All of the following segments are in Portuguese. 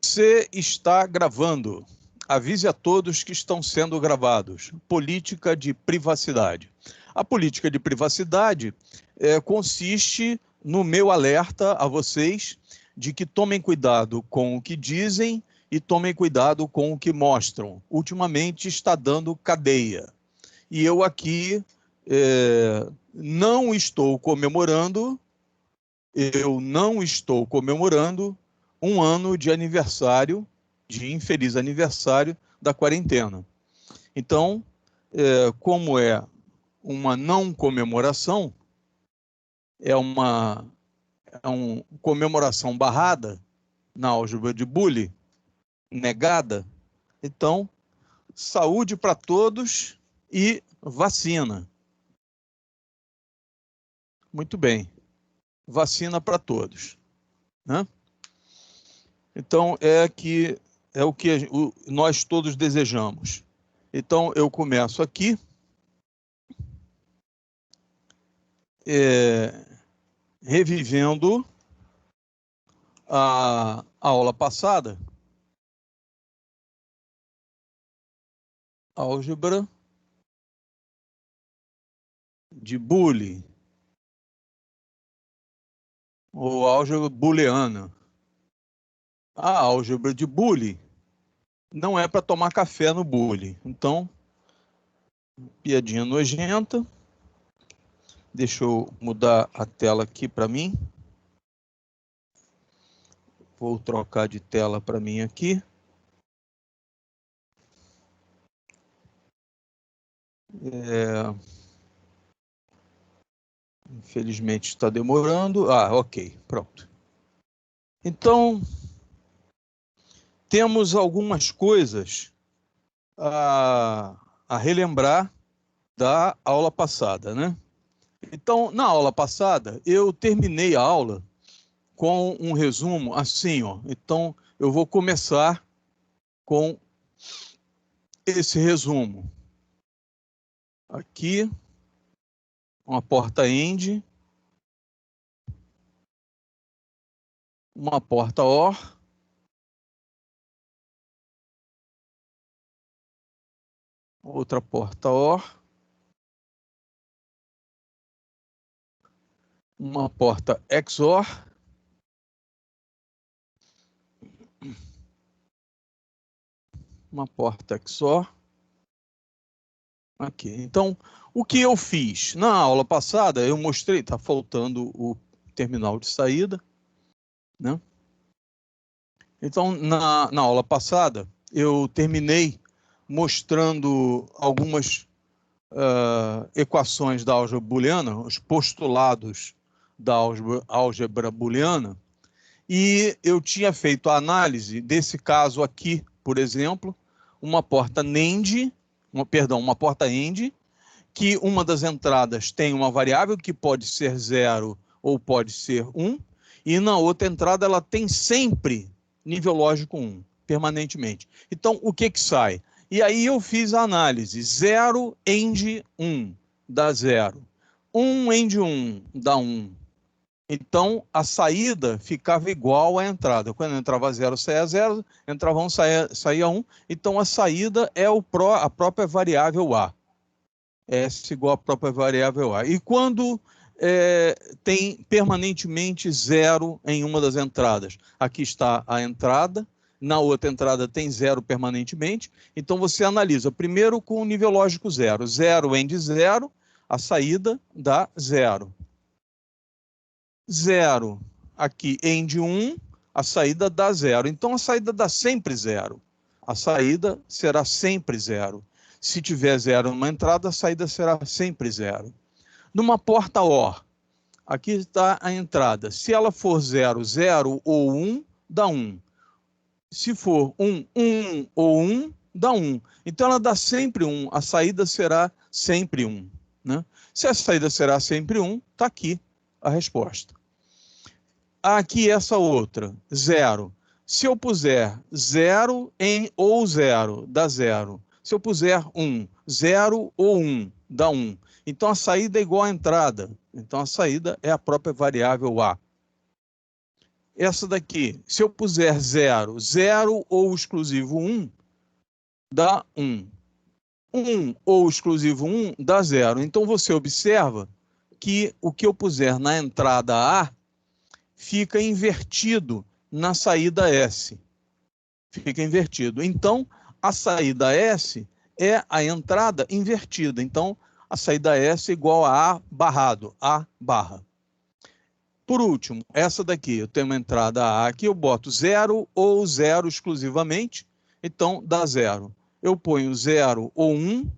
Você está gravando. Avise a todos que estão sendo gravados. Política de privacidade. A política de privacidade consiste no meu alerta a vocês de que tomem cuidado com o que dizem e tomem cuidado com o que mostram. Ultimamente está dando cadeia. E eu aqui não estou comemorando um ano de aniversário, de infeliz aniversário da quarentena. Então, como é uma não comemoração, é uma comemoração barrada na álgebra de Boole, negada. Então, saúde para todos e vacina. Muito bem, vacina para todos, né? Então, é o que nós todos desejamos. Então, eu começo aqui, revivendo a aula passada, álgebra de Boole, ou álgebra booleana. A álgebra de Boole não é para tomar café no Boole. Então, piadinha nojenta. Deixa eu mudar a tela aqui para mim. Vou trocar de tela para mim aqui. Infelizmente está demorando. Ok, pronto. Então, temos algumas coisas a relembrar da aula passada, né? Então, na aula passada, eu terminei a aula com um resumo assim, ó. Então, eu vou começar com esse resumo. Aqui, uma porta AND, uma porta OR, outra porta OR, uma porta XOR, uma porta XOR. Aqui. Então, o que eu fiz? Na aula passada, eu mostrei, está faltando o terminal de saída, né? Então, na aula passada, eu terminei mostrando algumas equações da álgebra booleana, os postulados da álgebra booleana, e eu tinha feito a análise desse caso aqui, por exemplo, uma porta NAND, uma porta AND, que uma das entradas tem uma variável que pode ser 0 ou pode ser 1, e na outra entrada ela tem sempre nível lógico 1, permanentemente. Então, o que sai? E aí eu fiz a análise. 0 AND 1 dá 0. 1 AND 1 dá 1. Então, a saída ficava igual à entrada. Quando entrava 0, saía 0. Entrava 1, saía 1. Então, a saída é a própria variável A. S igual à própria variável A. E quando tem permanentemente 0 em uma das entradas? Aqui está a entrada, na outra entrada tem 0 permanentemente, então você analisa primeiro com o nível lógico 0. 0 AND 0, a saída dá 0. 0, aqui AND 1, a saída dá 0. Então a saída dá sempre 0. A saída será sempre 0. Se tiver 0 numa entrada, a saída será sempre 0. Numa porta OR, aqui está a entrada. Se ela for 0, 0 ou 1, dá 1. Se for 1, 1 ou 1, dá 1. Então ela dá sempre 1. A saída será sempre 1. Né? Se a saída será sempre 1, está aqui a resposta. Aqui essa outra, 0. Se eu puser 0 ou 0, dá 0. Se eu puser 1, 0 ou 1, dá 1. Então, a saída é igual à entrada. Então, a saída é a própria variável A. Essa daqui, se eu puser 0, 0 ou exclusivo 1, dá 1. 1 ou exclusivo 1 dá 0. Então, você observa que o que eu puser na entrada A fica invertido na saída S. Fica invertido. Então, a saída S é a entrada invertida. Então, a saída S é igual a A barrado, A barra. Por último, essa daqui, eu tenho uma entrada A aqui, eu boto 0 ou 0 exclusivamente, então dá 0. Eu ponho 0 ou 1,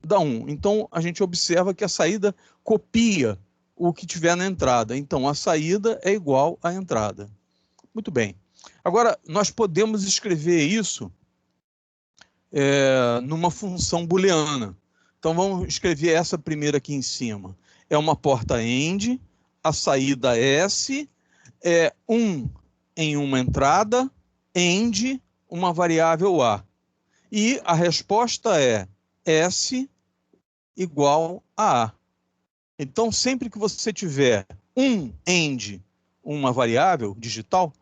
dá 1. Então, a gente observa que a saída copia o que tiver na entrada. Então, a saída é igual à entrada. Muito bem. Agora, nós podemos escrever isso numa função booleana. Então, vamos escrever essa primeira aqui em cima. É uma porta AND, a saída S é 1 em uma entrada, AND, uma variável A. E a resposta é S igual a A. Então, sempre que você tiver um AND, uma variável digital,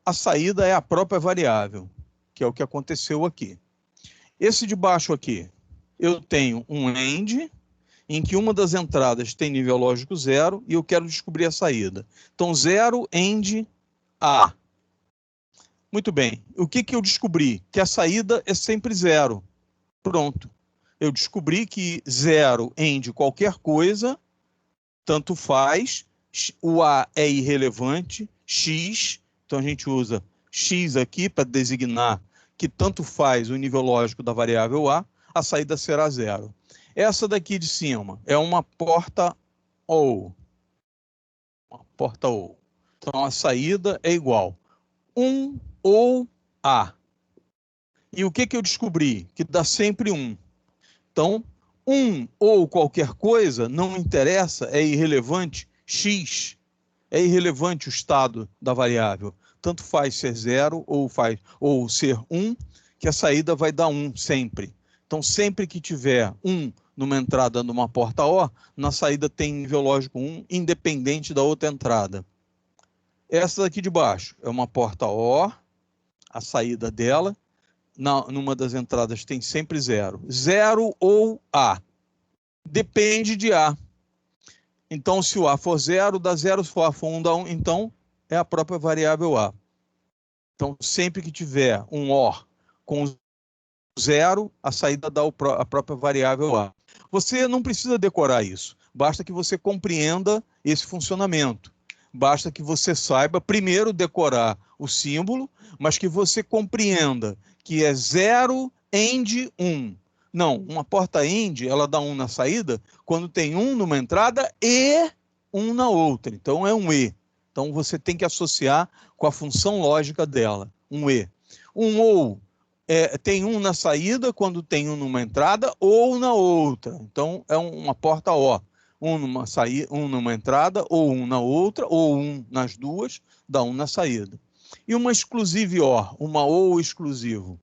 a saída é a própria variável, que é o que aconteceu aqui. Esse de baixo aqui, eu tenho um AND, em que uma das entradas tem nível lógico 0, e eu quero descobrir a saída. Então, 0 AND A. Muito bem. O que eu descobri? Que a saída é sempre 0. Pronto. Eu descobri que 0 AND qualquer coisa, tanto faz, o A é irrelevante, X, então a gente usa X aqui para designar que tanto faz o nível lógico da variável a saída será 0. Essa daqui de cima é uma porta OR. Uma porta OR. Então a saída é igual 1 ou A. E o que eu descobri? Que dá sempre 1. Então, 1 ou qualquer coisa, não interessa, é irrelevante, X. É irrelevante o estado da variável. Tanto faz ser 0 ou ser 1, que a saída vai dar 1 sempre. Então, sempre que tiver 1 numa entrada numa porta O, na saída tem nível lógico 1, independente da outra entrada. Essa daqui de baixo é uma porta O, a saída dela, numa das entradas tem sempre 0. 0 ou A. Depende de A. Então, se o A for 0, dá 0. Se o A for 1, dá 1. Então, é a própria variável A. Então, sempre que tiver um OR com 0, a saída dá a própria variável A. Você não precisa decorar isso. Basta que você compreenda esse funcionamento. Basta que você saiba, primeiro, decorar o símbolo, mas que você compreenda que é 0 AND 1. Não, uma porta AND, ela dá 1 na saída quando tem 1 numa entrada e 1 na outra. Então, é um E. Então, você tem que associar com a função lógica dela, um E. Um OU tem 1 na saída quando tem 1 numa entrada ou na outra. Então, é uma porta O. 1 numa saída, 1 numa entrada, ou 1 na outra, ou 1 nas duas, dá 1 na saída. E uma exclusive OR, uma OU exclusivo.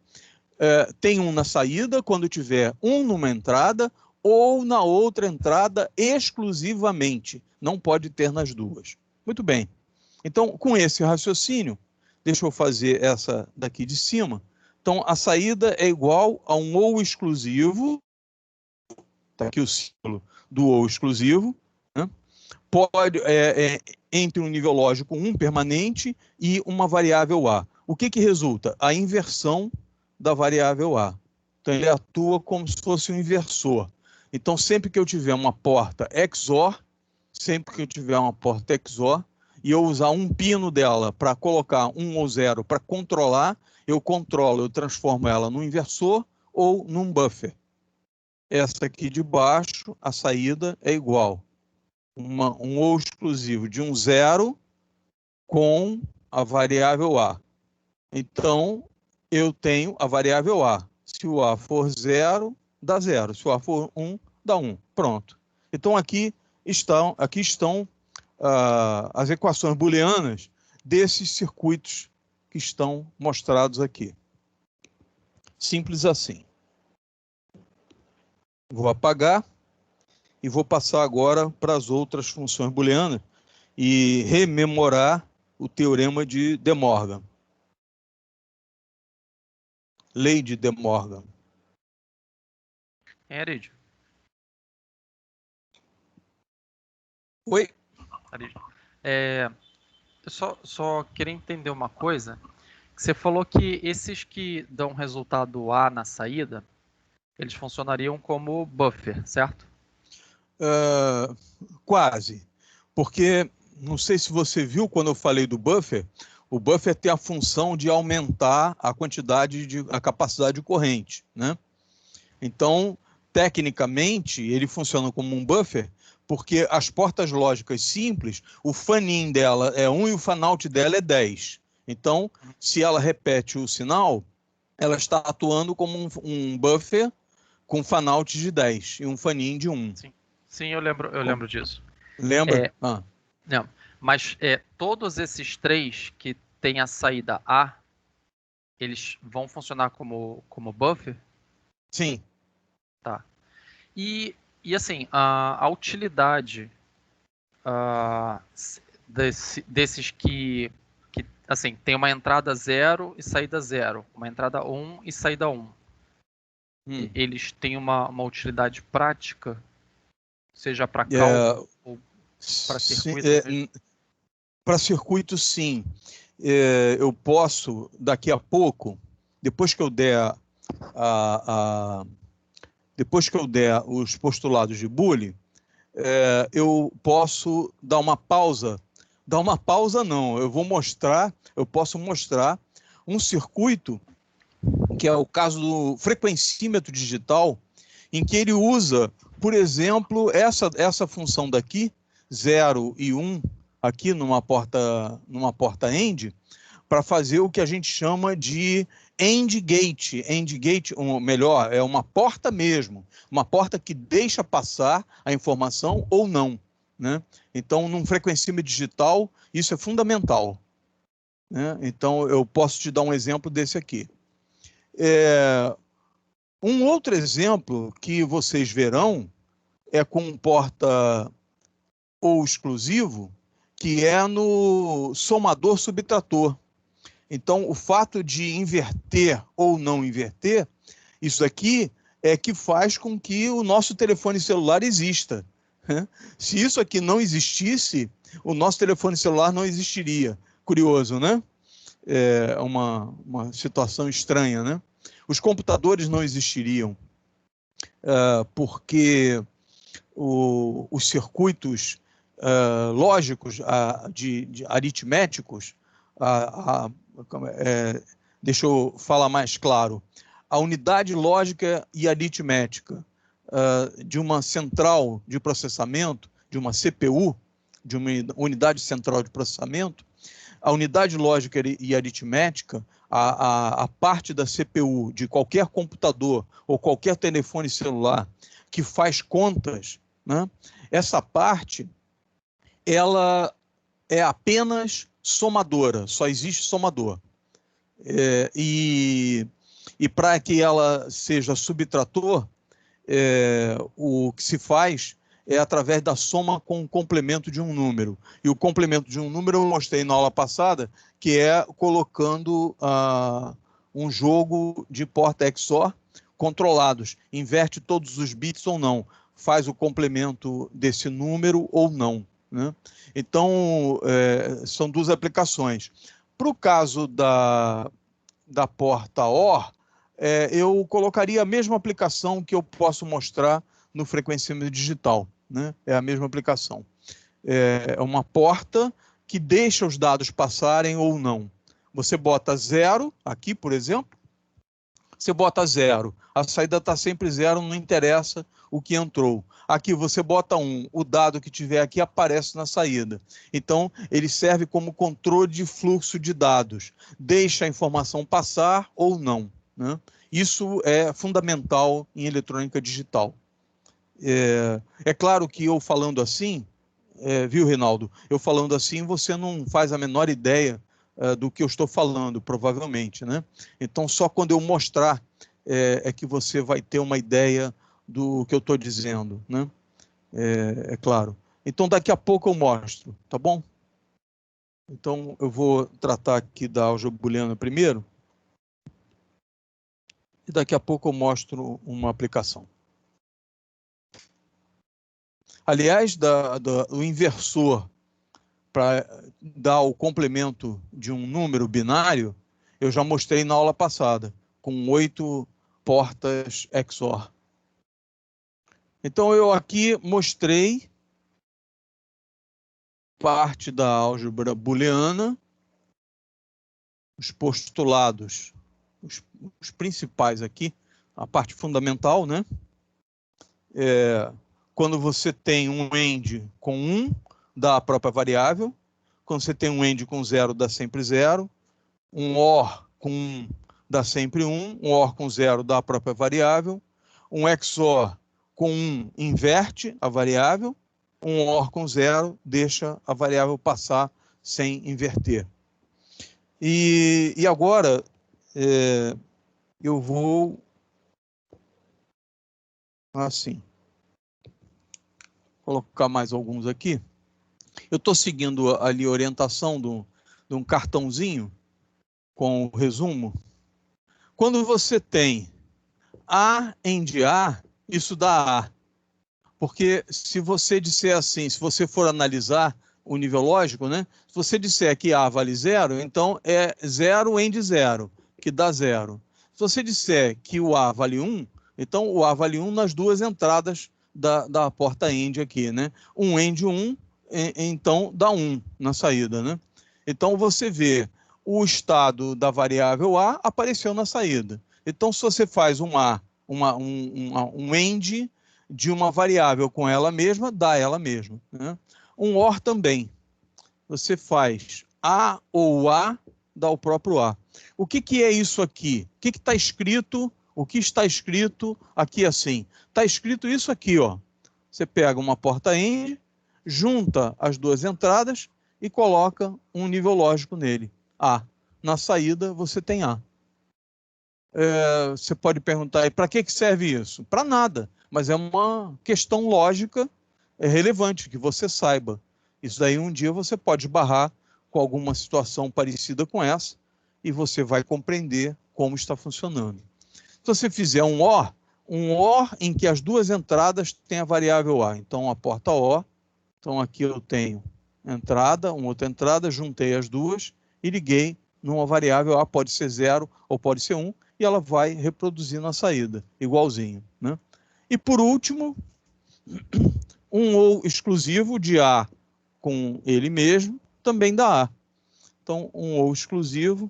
Tem 1 na saída quando tiver 1 numa entrada ou na outra entrada exclusivamente. Não pode ter nas duas. Muito bem. Então, com esse raciocínio, deixa eu fazer essa daqui de cima. Então, a saída é igual a um OU exclusivo. Está aqui o símbolo do OU exclusivo. Né? Pode, entre um nível lógico 1 permanente e uma variável A. O que resulta? A inversão da variável A. Então, ele atua como se fosse um inversor. Então, sempre que eu tiver uma porta XOR, e eu usar um pino dela para colocar 1 ou 0 para controlar, eu transformo ela num inversor ou num buffer. Essa aqui de baixo, a saída é igual. Um OU exclusivo de um 0 com a variável A. Então, eu tenho a variável A. Se o A for 0, dá 0. Se o A for 1, dá 1. Pronto. Então, aqui estão as equações booleanas desses circuitos que estão mostrados aqui. Simples assim. Vou apagar e vou passar agora para as outras funções booleanas e rememorar o teorema de De Morgan. Lei de De Morgan. Arídio. Oi? Arídio. Eu só queria entender uma coisa. Você falou que esses que dão resultado A na saída, eles funcionariam como buffer, certo? Quase. Porque, não sei se você viu quando eu falei do buffer, o buffer tem a função de aumentar a a capacidade de corrente, né? Então, tecnicamente, ele funciona como um buffer, porque as portas lógicas simples, o fan-in dela é 1 e o fan-out dela é 10. Então, se ela repete o sinal, ela está atuando como um buffer com fan-out de 10 e um fan-in de 1. Sim, eu lembro disso. Lembra? Não, mas todos esses três que têm a saída A, eles vão funcionar como buffer? Sim. Tá. E assim, a utilidade desses que assim, tem uma entrada 0 e saída 0, uma entrada 1 e saída 1. Eles têm uma utilidade prática, seja para cálculo ou para circuito? Para circuito, sim. Eu posso, daqui a pouco, depois que eu der depois que eu der os postulados de Boole, eu posso dar uma pausa. Dar uma pausa, não. Eu posso mostrar um circuito, que é o caso do frequencímetro digital, em que ele usa, por exemplo, essa função daqui, 0 e 1, aqui numa porta AND, para fazer o que a gente chama de AND gate. AND gate, ou melhor, é uma porta mesmo, uma porta que deixa passar a informação ou não, né? Então, num frequencímetro digital, isso é fundamental, né? Então, eu posso te dar um exemplo desse aqui. Um outro exemplo que vocês verão é com um porta ou exclusivo, que é no somador subtrator. Então, o fato de inverter ou não inverter, isso aqui é que faz com que o nosso telefone celular exista. Se isso aqui não existisse, o nosso telefone celular não existiria. Curioso, né? É uma situação estranha, né? Os computadores não existiriam, porque os circuitos lógicos, aritméticos, deixa eu falar mais claro, a unidade lógica e aritmética de uma central de processamento, de uma CPU, de uma unidade central de processamento, a unidade lógica e aritmética, a parte da CPU de qualquer computador ou qualquer telefone celular que faz contas, né? Essa parte, ela é apenas somadora, só existe somador. E para que ela seja subtrator, o que se faz é através da soma com o complemento de um número. E o complemento de um número eu mostrei na aula passada, que é colocando um jogo de porta XOR controlados. Inverte todos os bits ou não. Faz o complemento desse número ou não, né? Então, são duas aplicações. Para o caso da porta OR, eu colocaria a mesma aplicação que eu posso mostrar no frequencímetro digital, né? É a mesma aplicação. É uma porta que deixa os dados passarem ou não. Você bota 0, aqui, por exemplo, você bota 0. A saída está sempre 0, não interessa o que entrou. Aqui você bota 1, o dado que tiver aqui aparece na saída. Então, ele serve como controle de fluxo de dados. Deixa a informação passar ou não, né? Isso é fundamental em eletrônica digital. É claro que eu falando assim, viu, Reinaldo? Eu falando assim, você não faz a menor ideia do que eu estou falando, provavelmente, né? Então, só quando eu mostrar é que você vai ter uma ideia do que eu estou dizendo, né? É claro. Então, daqui a pouco eu mostro, tá bom? Então, eu vou tratar aqui da álgebra booleana primeiro, e daqui a pouco eu mostro uma aplicação. Aliás, o inversor para dar o complemento de um número binário, eu já mostrei na aula passada, com 8 portas XOR. Então, eu aqui mostrei parte da álgebra booleana, os postulados, os principais aqui, a parte fundamental, né? Quando você tem um end com 1, dá a própria variável. Quando você tem um end com 0, dá sempre 0. Um OR com 1 dá sempre 1. Um OR com 0 dá a própria variável. Um XOR com 1 inverte a variável. Um OR com 0 deixa a variável passar sem inverter. E agora eu vou assim colocar mais alguns aqui. Eu estou seguindo ali a orientação de um cartãozinho com o resumo. Quando você tem A end A, isso dá A. Porque se você disser assim, se você for analisar o nível lógico, né? Se você disser que A vale 0, então é 0 end 0, que dá 0. Se você disser que o A vale 1, então o A vale 1 nas duas entradas da porta end aqui, né? Um end 1, então dá 1 na saída, né? Então você vê o estado da variável A apareceu na saída. Então se você faz um end de uma variável com ela mesma, dá ela mesma, né? Um OR também. Você faz A ou A, dá o próprio A. O que é isso aqui? O que está escrito? O que está escrito aqui assim? Está escrito isso aqui, ó. Você pega uma porta AND, junta as duas entradas e coloca um nível lógico nele. A. Na saída, você tem A. Você pode perguntar, e para que serve isso? Para nada, mas é uma questão lógica relevante, que você saiba. Isso daí um dia você pode barrar com alguma situação parecida com essa e você vai compreender como está funcionando. Se você fizer um OR em que as duas entradas têm a variável A. Então, a porta OR, então aqui eu tenho entrada, uma outra entrada, juntei as duas e liguei numa variável A, pode ser 0 ou pode ser 1, e ela vai reproduzir na saída, igualzinho, né? E por último, um OR exclusivo de A com ele mesmo também dá A. Então, um OR exclusivo,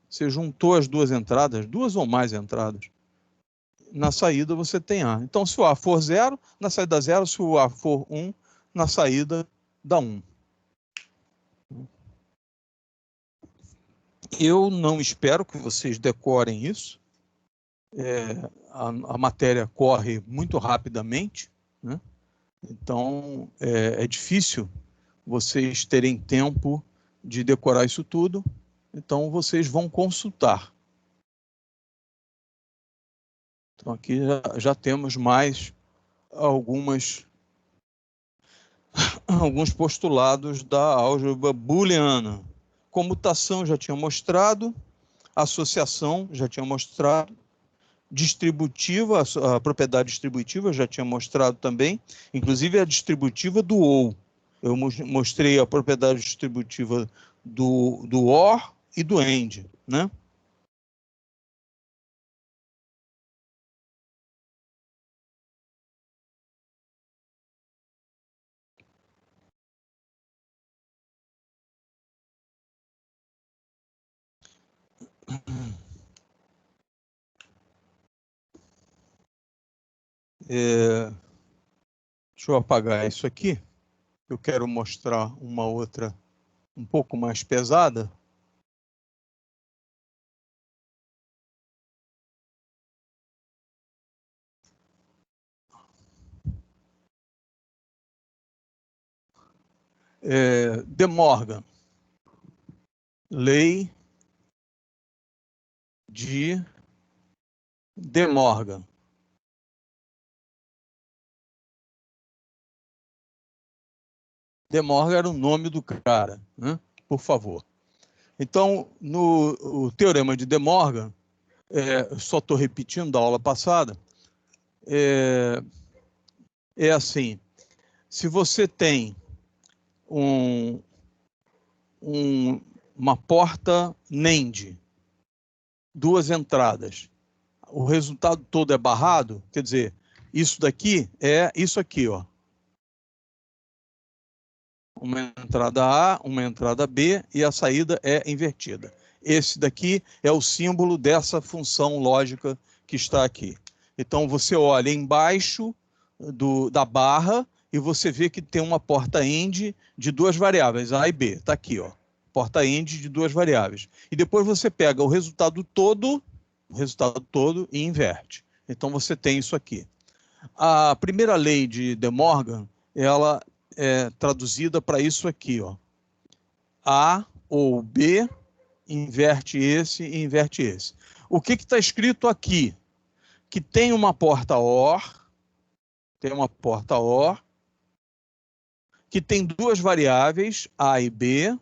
você juntou as duas entradas, duas ou mais entradas, na saída você tem A. Então, se o A for 0, na saída dá 0, se o A for 1, na saída dá 1. Eu não espero que vocês decorem isso. A matéria corre muito rapidamente, né? Então é difícil vocês terem tempo de decorar isso tudo. Então vocês vão consultar. Então aqui já temos mais alguns postulados da álgebra booleana. Comutação já tinha mostrado, associação já tinha mostrado, distributiva, a propriedade distributiva já tinha mostrado também, inclusive a distributiva do OU. Eu mostrei a propriedade distributiva do OR e do AND, né? Deixa eu apagar isso aqui. Eu quero mostrar uma outra um pouco mais pesada. De Morgan. Lei de Morgan. De Morgan era o nome do cara, né? Por favor. Então, no teorema de De Morgan, só estou repetindo da aula passada, é assim, se você tem uma porta NAND, duas entradas, o resultado todo é barrado, quer dizer, isso daqui é isso aqui, ó. Uma entrada A, uma entrada B e a saída é invertida. Esse daqui é o símbolo dessa função lógica que está aqui. Então, você olha embaixo da barra e você vê que tem uma porta AND de duas variáveis, A e B. Está aqui, ó. Porta AND de duas variáveis. E depois você pega o resultado todo e inverte. Então, você tem isso aqui. A primeira lei de De Morgan, ela é traduzida para isso aqui, ó. A ou B inverte esse e inverte esse. O que está escrito aqui? Que tem uma porta OR, que tem duas variáveis, A e B,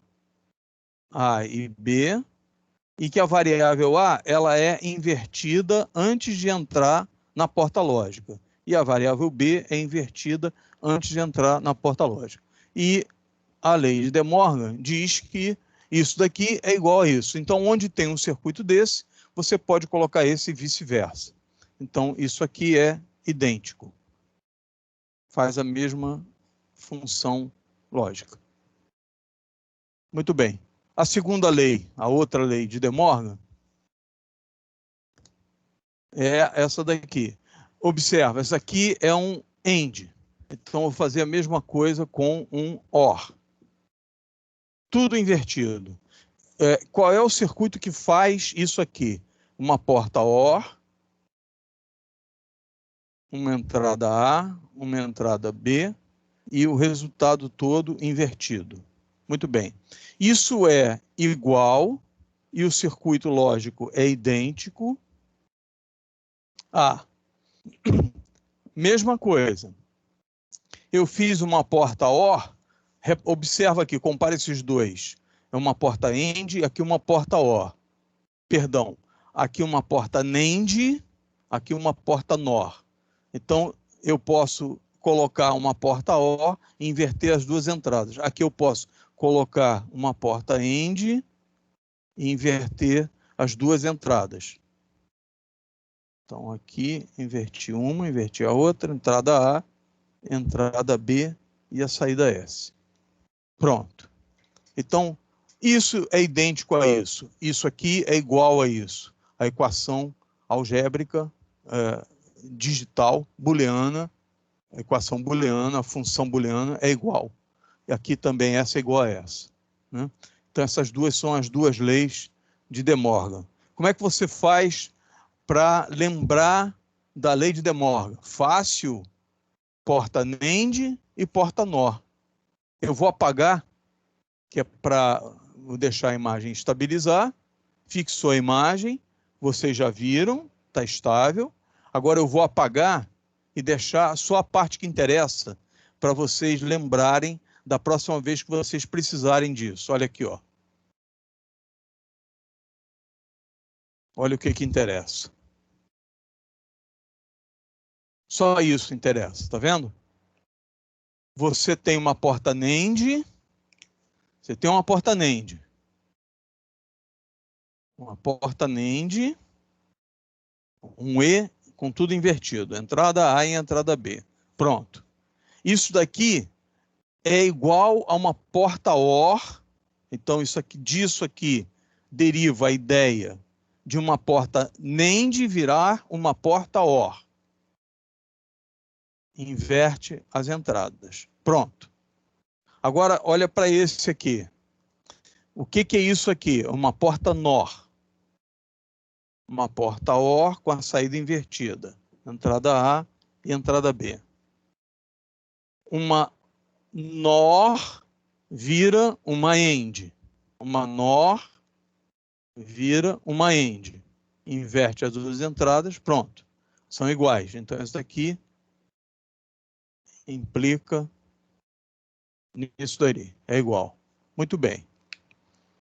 e que a variável A ela é invertida antes de entrar na porta lógica. E a variável B é invertida antes de entrar na porta lógica. E a lei de De Morgan diz que isso daqui é igual a isso. Então, onde tem um circuito desse, você pode colocar esse e vice-versa. Então, isso aqui é idêntico. Faz a mesma função lógica. Muito bem. A segunda lei, a outra lei de De Morgan, é essa daqui. Observa, essa aqui é um AND. Então, eu vou fazer a mesma coisa com um OR. Tudo invertido. Qual é o circuito que faz isso aqui? Uma porta OR, uma entrada A, uma entrada B e o resultado todo invertido. Muito bem. Isso é igual e o circuito lógico é idêntico a... Mesma coisa. Eu fiz uma porta OR, observa aqui, compara esses dois. É uma porta AND e aqui uma porta OR. Perdão, aqui uma porta NAND, aqui uma porta NOR. Então, eu posso colocar uma porta OR e inverter as duas entradas. Aqui eu posso colocar uma porta AND e inverter as duas entradas. Então, aqui, inverti uma, inverti a outra, entrada A, entrada B e a saída S. Pronto. Então, isso é idêntico a isso. Isso aqui é igual a isso. A equação algébrica digital booleana, a equação booleana, a função booleana é igual. E aqui também essa é igual a essa, né? Então, essas duas são as duas leis de De Morgan. Como é que você faz para lembrar da lei de De Morgan? Fácil. Porta NAND e porta NOR. Eu vou apagar, que é para deixar a imagem estabilizar. Fixou a imagem, vocês já viram, está estável. Agora eu vou apagar e deixar só a parte que interessa para vocês lembrarem da próxima vez que vocês precisarem disso. Olha aqui, ó. Olha o que interessa. Só isso interessa, tá vendo? Você tem uma porta NAND, uma porta NAND, um E com tudo invertido, entrada A e entrada B. Pronto. Isso daqui é igual a uma porta OR, então disso aqui deriva a ideia de uma porta NAND virar uma porta OR. Inverte as entradas. Pronto. Agora, olha para esse aqui. O que é isso aqui? Uma porta NOR. Uma porta OR com a saída invertida. Entrada A e entrada B. Uma NOR vira uma AND. Uma NOR vira uma AND. Inverte as duas entradas, pronto. São iguais. Então, isso aqui implica Nisso daí, é igual. Muito bem.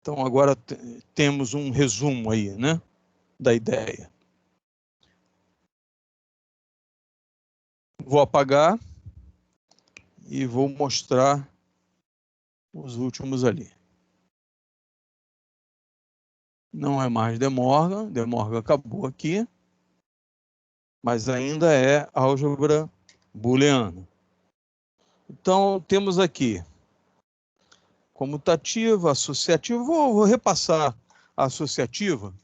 Então, agora temos um resumo aí, né, da ideia. Vou apagar e vou mostrar os últimos ali. Não é mais De Morgan. De Morgan acabou aqui, mas ainda é álgebra booleana. Então, temos aqui comutativa, associativa. Vou repassar a associativa.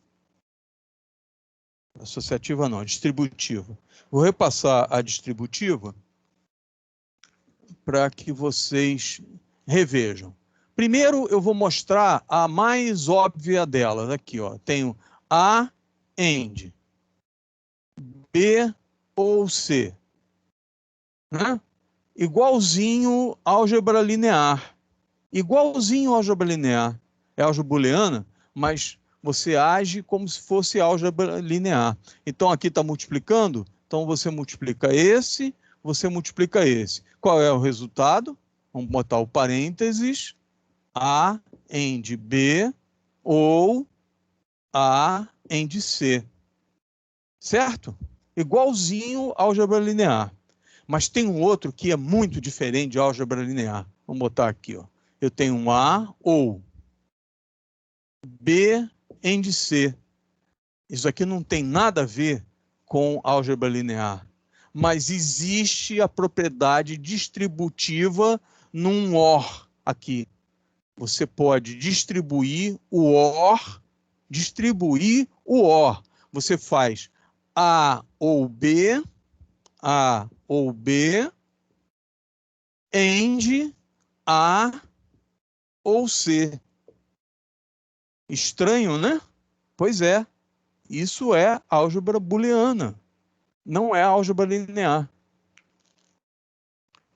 Associativa não, distributiva. Vou repassar a distributiva para que vocês revejam. Primeiro, eu vou mostrar a mais óbvia delas. Aqui, ó, tenho A, AND, B ou C. Né? Igualzinho álgebra linear. Igualzinho álgebra linear. É álgebra booleana, mas você age como se fosse álgebra linear. Então, aqui está multiplicando. Então, você multiplica esse, você multiplica esse. Qual é o resultado? Vamos botar o parênteses. A AND B ou A AND C. Certo? Igualzinho álgebra linear. Mas tem um outro que é muito diferente de álgebra linear. Vamos botar aqui, ó. Eu tenho um A ou B AND C. Isso aqui não tem nada a ver com álgebra linear. Mas existe a propriedade distributiva num OR aqui. Você pode distribuir o OR. Você faz A ou B, AND A ou C. Estranho, né? Pois é. Isso é álgebra booleana. Não é álgebra linear.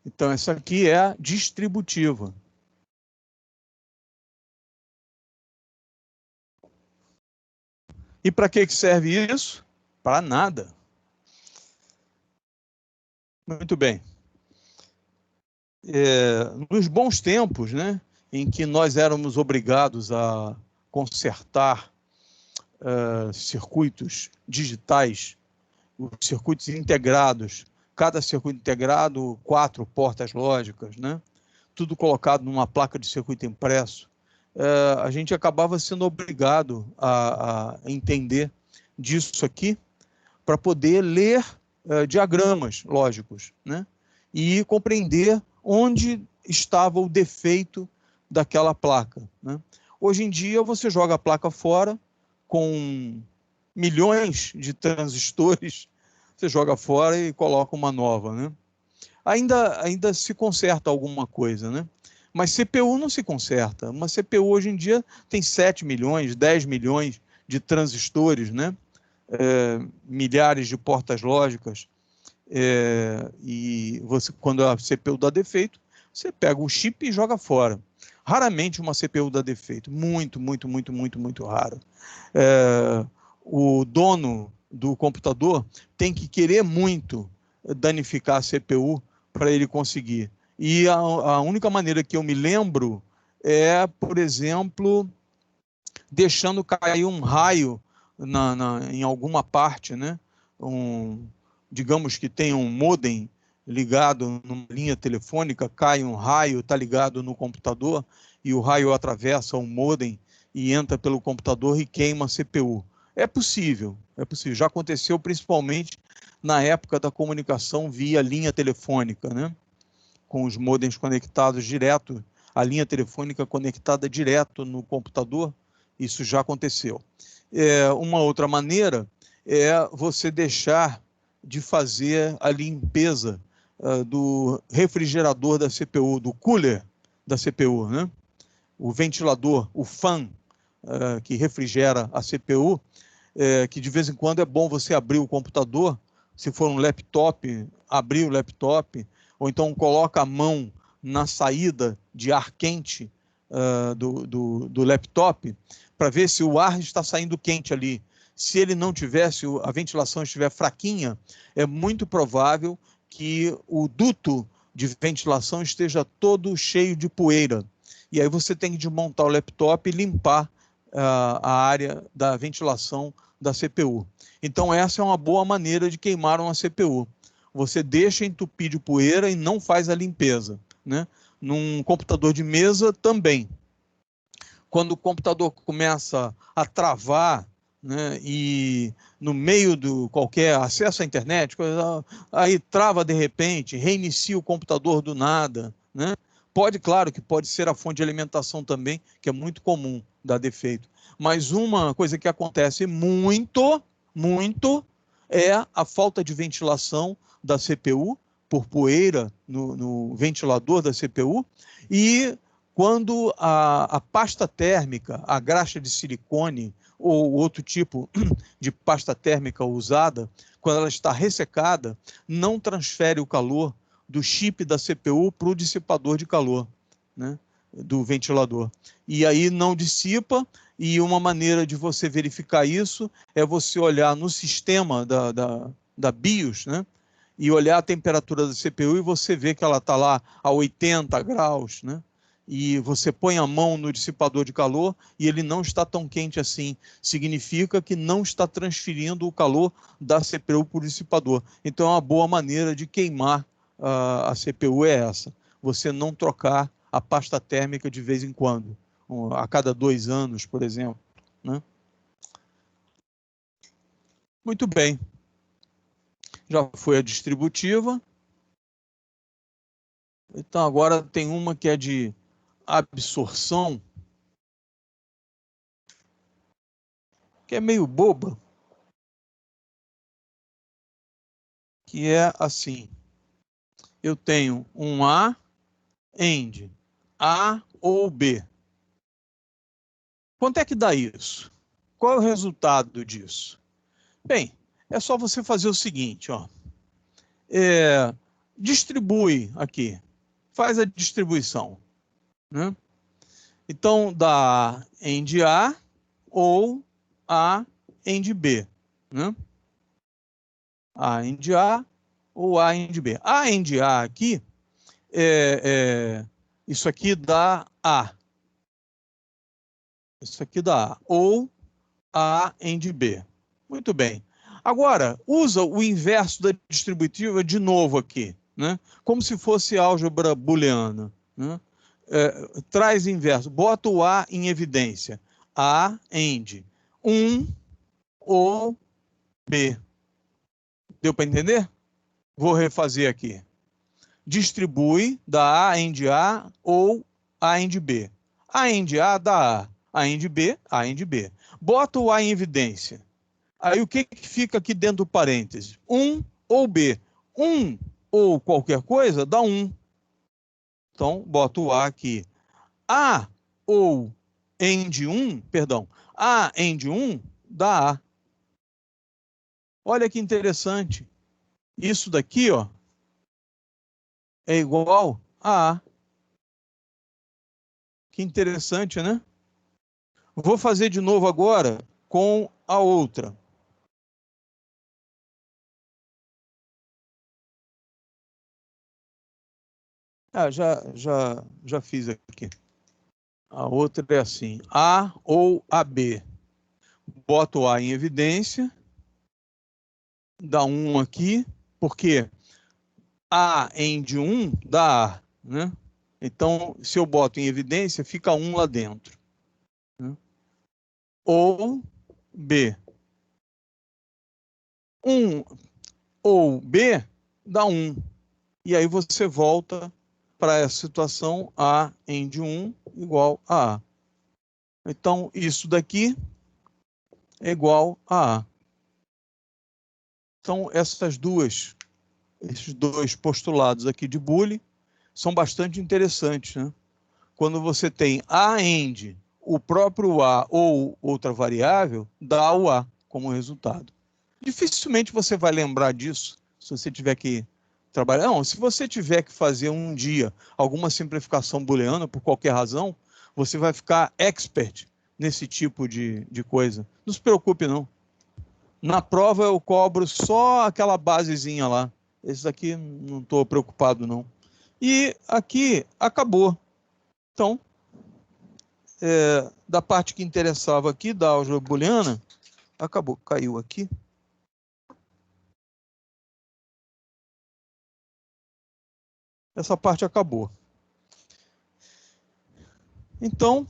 Então, essa aqui é a distributiva. E para que serve isso? Para nada. Muito bem. Nos bons tempos, né, em que nós éramos obrigados a consertar circuitos digitais, os circuitos integrados, cada circuito integrado, 4 portas lógicas, né, tudo colocado numa placa de circuito impresso, a gente acabava sendo obrigado a entender disso aqui para poder ler diagramas lógicos, né, e compreender onde estava o defeito daquela placa, né? Hoje em dia, você joga a placa fora com milhões de transistores, você joga fora e coloca uma nova, né? Ainda se conserta alguma coisa, né? Mas CPU não se conserta. Uma CPU hoje em dia tem 7 milhões, 10 milhões de transistores, né? Milhares de portas lógicas. E você, quando a CPU dá defeito, você pega o chip e joga fora. Raramente uma CPU dá defeito. Muito, muito, muito, muito, muito raro. O dono do computador tem que querer muito danificar a CPU para ele conseguir. E a única maneira que eu me lembro é, por exemplo, deixando cair um raio em alguma parte, né? Digamos que tem um modem ligado numa linha telefônica, cai um raio, está ligado no computador, e o raio atravessa o modem e entra pelo computador e queima a CPU. É possível. Já aconteceu principalmente na época da comunicação via linha telefônica, né? Com os modems conectados direto, a linha telefônica conectada direto no computador, isso já aconteceu. Uma outra maneira é você deixar de fazer a limpeza do refrigerador da CPU, do cooler da CPU, né? O ventilador, o fan que refrigera a CPU, que de vez em quando é bom você abrir o computador, se for um laptop, abrir o laptop, ou então coloca a mão na saída de ar quente do laptop, para ver se o ar está saindo quente ali. Se ele não tiver, se a ventilação estiver fraquinha, é muito provável que o duto de ventilação esteja todo cheio de poeira. E aí você tem que desmontar o laptop e limpar a área da ventilação da CPU. Então essa é uma boa maneira de queimar uma CPU. Você deixa entupir de poeira e não faz a limpeza, né? Num computador de mesa também. Quando o computador começa a travar, né, e no meio do qualquer acesso à internet, aí trava de repente, reinicia o computador do nada, né? Claro que pode ser a fonte de alimentação também, que é muito comum dar defeito. Mas uma coisa que acontece muito é a falta de ventilação da CPU, por poeira no ventilador da CPU, e quando a pasta térmica, a graxa de silicone ou outro tipo de pasta térmica usada, quando ela está ressecada, não transfere o calor do chip da CPU para o dissipador de calor, né, do ventilador. E aí não dissipa, e uma maneira de você verificar isso é você olhar no sistema da BIOS, né, e olhar a temperatura da CPU e você vê que ela está lá a 80 graus, né? E você põe a mão no dissipador de calor e ele não está tão quente assim. Significa que não está transferindo o calor da CPU para o dissipador. Então, uma boa maneira de queimar a CPU é essa. Você não trocar a pasta térmica de vez em quando. A cada 2 anos, por exemplo, né? Muito bem. Já foi a distributiva. Então, agora tem uma que é de absorção, que é meio boba, que é assim. Eu tenho um A, AND, A ou B. Quanto é que dá isso? Qual é o resultado disso? Bem, é só você fazer o seguinte, ó. Distribui aqui, faz a distribuição, né? Então, dá AND A ou A AND B, né? A AND A ou A AND B. A AND A aqui, isso aqui dá A. Isso aqui dá A. Ou A AND B. Muito bem. Agora, usa o inverso da distributiva de novo aqui, né? Como se fosse álgebra booleana, né? Traz inverso, bota o A em evidência. A AND 1 ou B. Deu para entender? Vou refazer aqui. Distribui, dá A AND A ou A AND B. A AND A dá A AND B, A AND B. Bota o A em evidência. Aí o que fica aqui dentro do parêntese? 1 ou B. 1 ou qualquer coisa dá 1. Então, bota o A aqui. A ou AND 1, perdão, A AND 1 dá A. Olha que interessante. Isso daqui, ó, é igual a A. Que interessante, né? Vou fazer de novo agora com a outra. Já fiz aqui. A outra é assim, A ou AB. Boto o A em evidência, dá 1 aqui, porque A AND 1 dá A, né? Então, se eu boto em evidência, fica 1 lá dentro, né? Ou B. 1 ou B dá 1. E aí você volta para essa situação A AND 1 igual a A. Então, isso daqui é igual a A. Então, esses dois postulados aqui de Boole são bastante interessantes, né? Quando você tem A AND, o próprio A ou outra variável, dá o A como resultado. Dificilmente você vai lembrar disso se você tiver que trabalhar. Não, se você tiver que fazer um dia alguma simplificação booleana, por qualquer razão, você vai ficar expert nesse tipo de coisa. Não se preocupe, não. Na prova eu cobro só aquela basezinha lá. Esse daqui não estou preocupado, não. E aqui acabou. Então, da parte que interessava aqui, da álgebra booleana, acabou. Caiu aqui. Essa parte acabou. Então,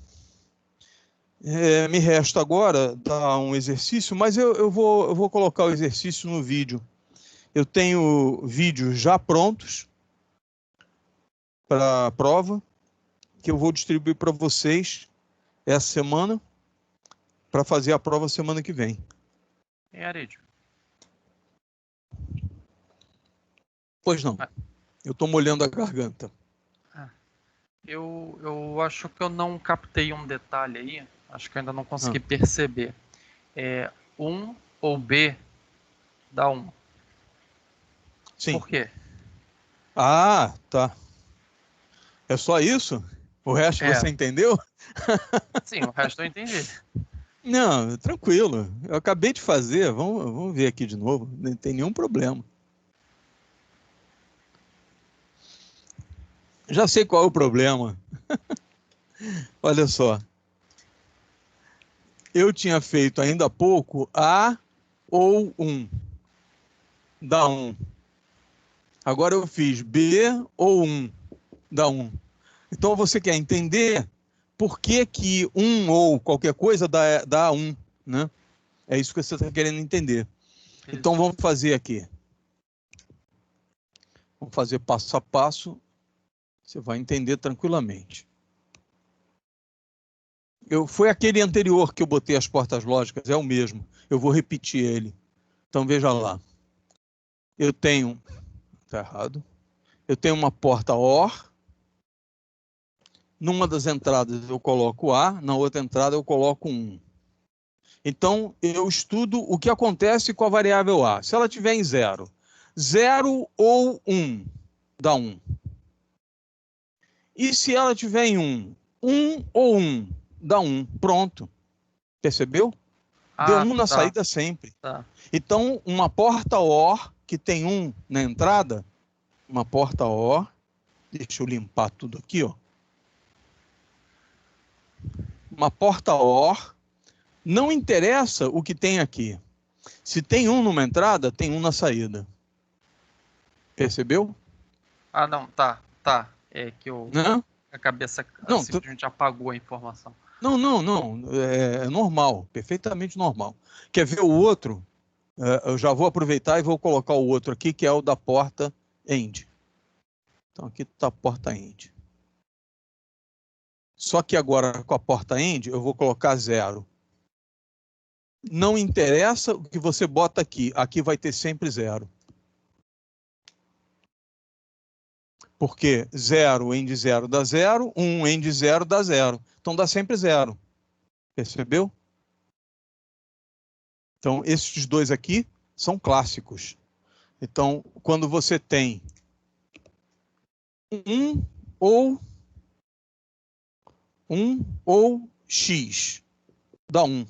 me resta agora dar um exercício, mas eu vou colocar o exercício no vídeo. Eu tenho vídeos já prontos para a prova, que eu vou distribuir para vocês essa semana, para fazer a prova semana que vem. Arídio. Pois não. Eu estou molhando a garganta. Eu acho que eu não captei um detalhe aí. Acho que eu ainda não consegui perceber. 1 ou B dá 1. Sim. Por quê? Ah, tá. É só isso? O resto você entendeu? Sim, o resto eu entendi. Não, tranquilo. Eu acabei de fazer. Vamos ver aqui de novo. Não tem nenhum problema. Já sei qual é o problema. Olha só. Eu tinha feito ainda há pouco A ou 1. Dá 1. Agora eu fiz B ou 1. Dá 1. Então você quer entender por que 1 ou qualquer coisa dá 1, né? É isso que você está querendo entender. Isso. Então vamos fazer aqui. Vamos fazer passo a passo. Você vai entender tranquilamente. Foi aquele anterior que eu botei as portas lógicas, é o mesmo. Eu vou repetir ele. Então veja lá. Eu tenho... Está errado. Eu tenho uma porta OR. Numa das entradas eu coloco A, na outra entrada eu coloco 1. Então, eu estudo o que acontece com a variável A. Se ela estiver em 0, 0 ou 1, dá 1. E se ela estiver em 1, 1 ou 1, dá 1. Pronto. Percebeu? Deu 1 na saída sempre. Tá. Então, uma porta OR, que tem 1 na entrada, uma porta OR, deixa eu limpar tudo aqui, ó. Uma porta OR, não interessa o que tem aqui. Se tem 1 numa entrada, tem 1 na saída. Percebeu? Não, tá. É que a cabeça simplesmente apagou a informação. Não. É normal, perfeitamente normal. Quer ver o outro? Eu já vou aproveitar e vou colocar o outro aqui, que é o da porta end. Então aqui está a porta end. Só que agora com a porta end eu vou colocar 0. Não interessa o que você bota aqui. Aqui vai ter sempre 0. Porque 0 end 0 dá 0, 1 end 0 dá 0. Então dá sempre 0. Percebeu? Então esses dois aqui são clássicos. Então quando você tem 1 ou x, dá 1.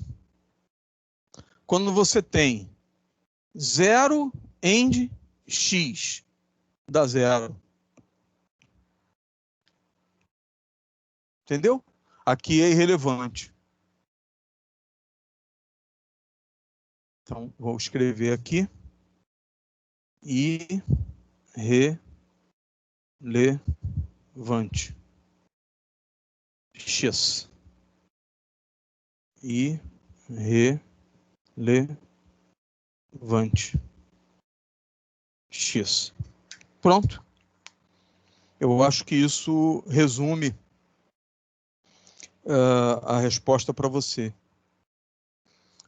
Quando você tem 0 end x, dá 0. Entendeu? Aqui é irrelevante. Então, vou escrever aqui. Irrelevante. X. Irrelevante. X. Pronto. Eu acho que isso resume a resposta para você.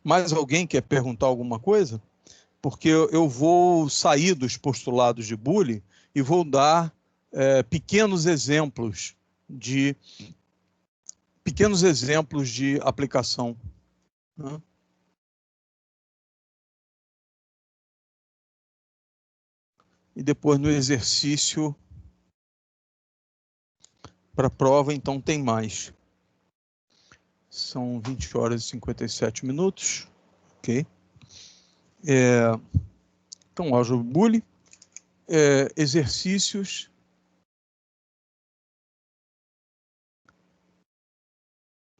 Mais alguém quer perguntar alguma coisa? Porque eu vou sair dos postulados de Boole e vou dar pequenos exemplos de aplicação. Né? E depois no exercício para a prova, então tem mais. São 20 horas e 57 minutos. Ok. Então, álgebra Boole, exercícios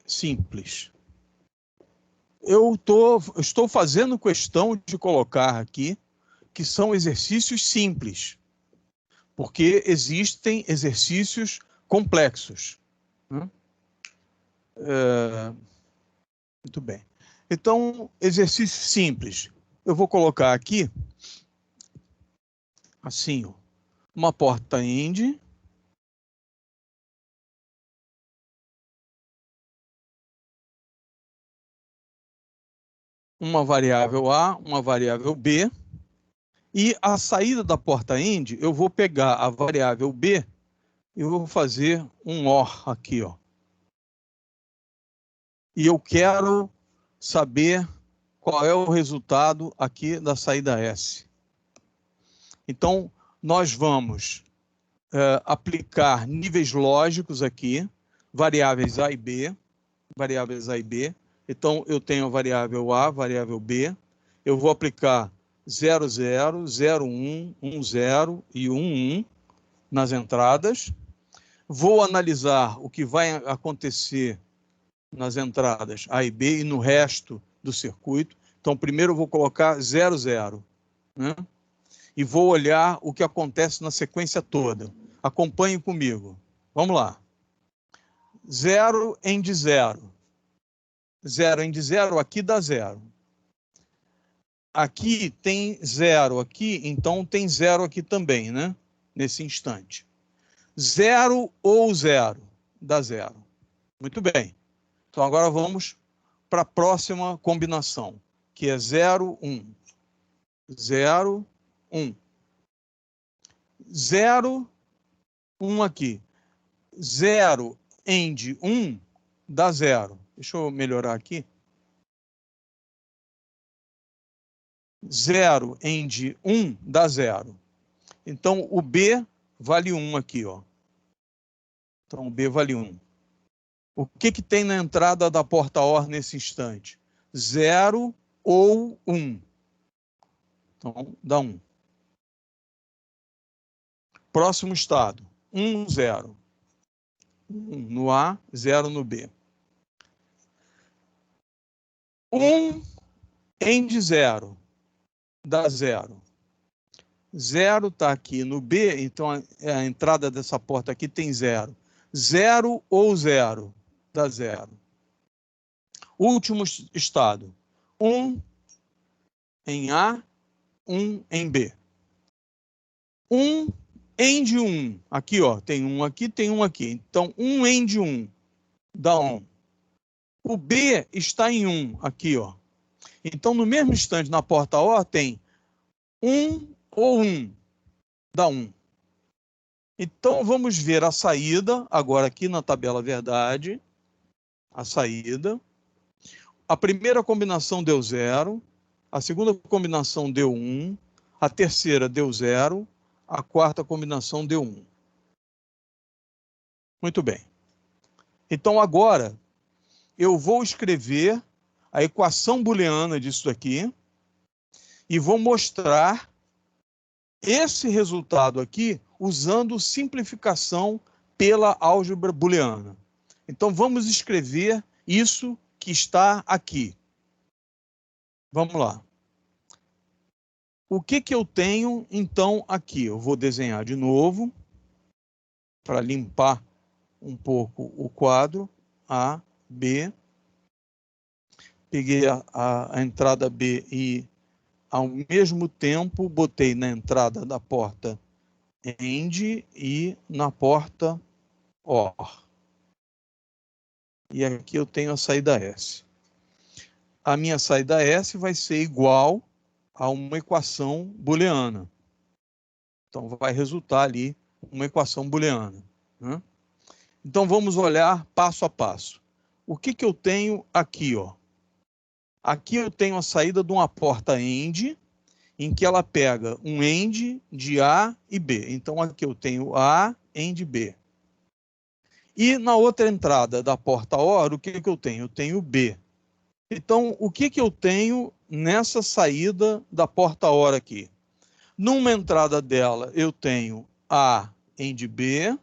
simples. Estou fazendo questão de colocar aqui que são exercícios simples, porque existem exercícios complexos. Muito bem. Então, exercício simples. Eu vou colocar aqui, assim, ó, uma porta end, uma variável A, uma variável B, e a saída da porta end, eu vou pegar a variável B e vou fazer um OR aqui, ó. E eu quero saber qual é o resultado aqui da saída S. Então, nós vamos aplicar níveis lógicos aqui, variáveis A e B, variáveis A e B. Então, eu tenho a variável A, variável B. Eu vou aplicar 0, 0, 0, 1, 1, 0 e 1, 1 nas entradas. Vou analisar o que vai acontecer nas entradas A e B e no resto do circuito. Então, primeiro eu vou colocar 0, 0, né? E vou olhar o que acontece na sequência toda. Acompanhe comigo. Vamos lá. 0 end 0. 0 end 0, aqui dá 0. Aqui tem 0 aqui, então tem 0 aqui também, né? Nesse instante. 0 ou 0 dá 0. Muito bem. Então agora vamos para a próxima combinação, que é 0, 1. 0, 1. 0, 1 aqui. 0 end 1 dá 0. Deixa eu melhorar aqui. 0 end 1 dá 0. Então, o B vale 1 aqui, ó. Então, o B vale 1. O que tem na entrada da porta OR nesse instante? 0 ou 1. Então, dá 1. Próximo estado. 1, 0. 1 no A, 0 no B. 1 end 0 dá 0. 0 está aqui no B, então a entrada dessa porta aqui tem 0. 0 ou 0 dá 0. Último estado. 1 em A, 1 em B. 1 end 1. Aqui, ó, tem 1 aqui, tem 1 aqui. Então, 1 end 1 dá 1. O B está em 1 aqui, ó. Então, no mesmo instante, na porta O, tem 1 ou 1 dá 1. Então, vamos ver a saída, agora aqui na tabela verdade, a saída. A primeira combinação deu 0, a segunda combinação deu 1, a terceira deu 0, a quarta combinação deu 1. Muito bem. Então, agora, eu vou escrever a equação booleana disso aqui e vou mostrar esse resultado aqui usando simplificação pela álgebra booleana. Então, vamos escrever isso que está aqui. Vamos lá. O que eu tenho, então, aqui? Eu vou desenhar de novo para limpar um pouco o quadro. A, B. Peguei a entrada B e, ao mesmo tempo, botei na entrada da porta end e na porta OR. E aqui eu tenho a saída S. A minha saída S vai ser igual a uma equação booleana. Então, vai resultar ali uma equação booleana, né? Então, vamos olhar passo a passo. O que eu tenho aqui, ó? Aqui eu tenho a saída de uma porta end, em que ela pega um end de A e B. Então, aqui eu tenho A, end B. E na outra entrada da porta OR, o que eu tenho? Eu tenho B. Então, o que eu tenho nessa saída da porta OR aqui? Numa entrada dela, eu tenho A end B,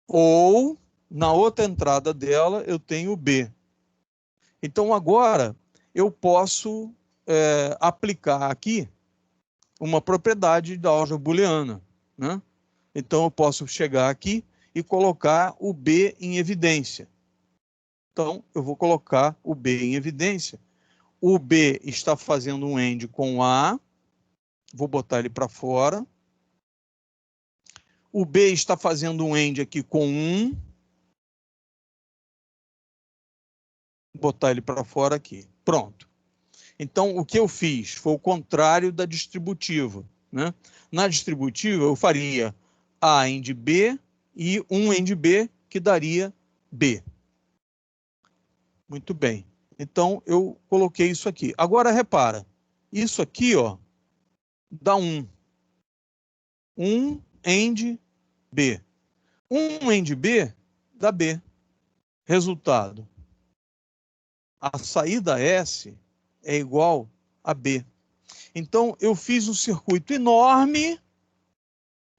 ou na outra entrada dela eu tenho B. Então, agora, eu posso aplicar aqui uma propriedade da álgebra booleana, né? Então, eu posso chegar aqui e colocar o B em evidência. Então, eu vou colocar o B em evidência. O B está fazendo um AND com A. Vou botar ele para fora. O B está fazendo um AND aqui com 1. Vou botar ele para fora aqui. Pronto. Então, o que eu fiz foi o contrário da distributiva, né? Na distributiva, eu faria A AND B e um AND B, que daria B. Muito bem. Então, eu coloquei isso aqui. Agora, repara. Isso aqui, ó, dá 1. 1 AND B. 1 AND B dá B. Resultado. A saída S é igual a B. Então, eu fiz um circuito enorme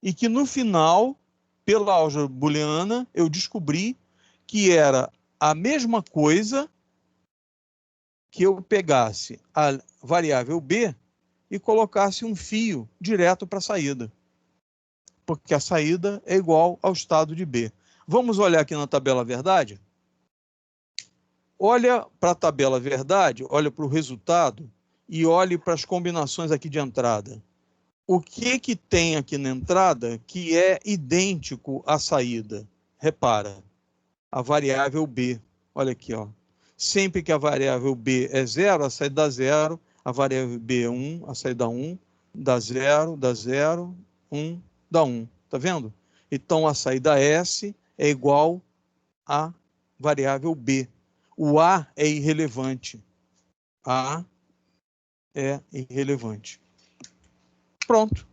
e que, no final, pela álgebra booleana, eu descobri que era a mesma coisa que eu pegasse a variável B e colocasse um fio direto para a saída. Porque a saída é igual ao estado de B. Vamos olhar aqui na tabela verdade? Olha para a tabela verdade, olha para o resultado e olhe para as combinações aqui de entrada. O que tem aqui na entrada que é idêntico à saída? Repara, a variável B. Olha aqui, ó. Sempre que a variável B é 0, a saída dá 0. A variável B é 1, a saída dá 1. Dá 0, dá 0, 1, dá 1. Tá vendo? Então, a saída S é igual à variável B. O A é irrelevante. A é irrelevante. Pronto.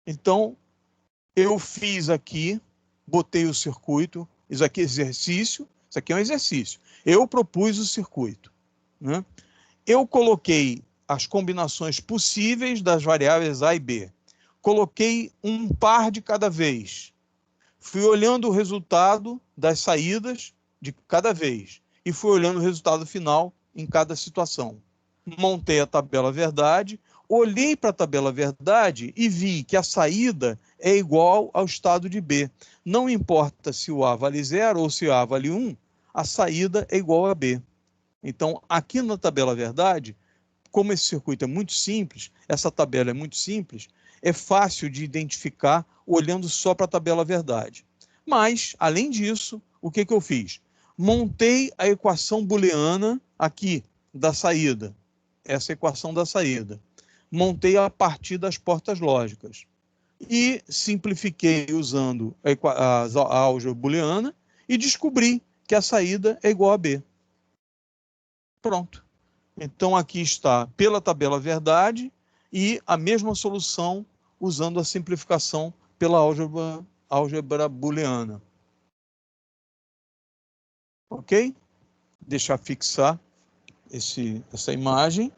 Então, eu fiz aqui, botei o circuito, isso aqui é exercício, isso aqui é um exercício. Eu propus o circuito, né? Eu coloquei as combinações possíveis das variáveis A e B. Coloquei um par de cada vez. Fui olhando o resultado das saídas de cada vez e fui olhando o resultado final em cada situação. Montei a tabela verdade, olhei para a tabela verdade e vi que a saída é igual ao estado de B. Não importa se o A vale 0 ou se o A vale 1, a saída é igual a B. Então, aqui na tabela verdade, como esse circuito é muito simples, essa tabela é muito simples, é fácil de identificar olhando só para a tabela verdade. Mas, além disso, o que eu fiz? Montei a equação booleana aqui da saída. Essa equação da saída. Montei a partir das portas lógicas. E simplifiquei usando a álgebra booleana e descobri que a saída é igual a B. Pronto. Então, aqui está pela tabela verdade e a mesma solução usando a simplificação pela álgebra booleana. Ok? Deixa eu fixar essa imagem.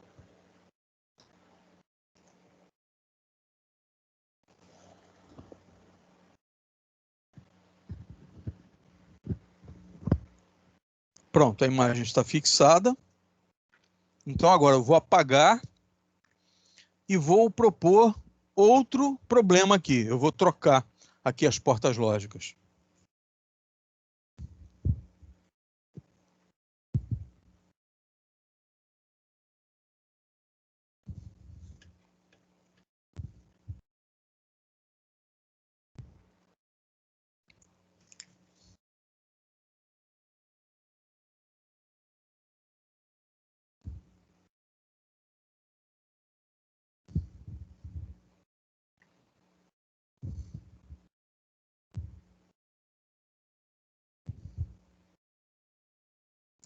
Pronto, a imagem está fixada. Então, agora eu vou apagar e vou propor outro problema aqui. Eu vou trocar aqui as portas lógicas.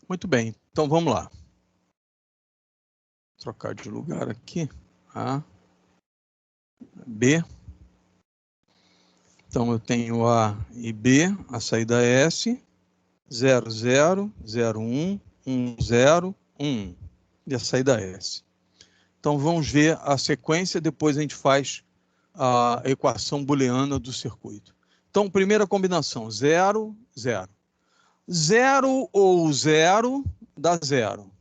Muito bem, então vamos lá. Trocar de lugar aqui. A, B. Então eu tenho A e B, a saída é S, 0, 0, 0, 1, 1, 0, 1. E a saída é S. Então vamos ver a sequência, depois a gente faz a equação booleana do circuito. Então, primeira combinação, 0, 0. 0 ou 0 dá 0.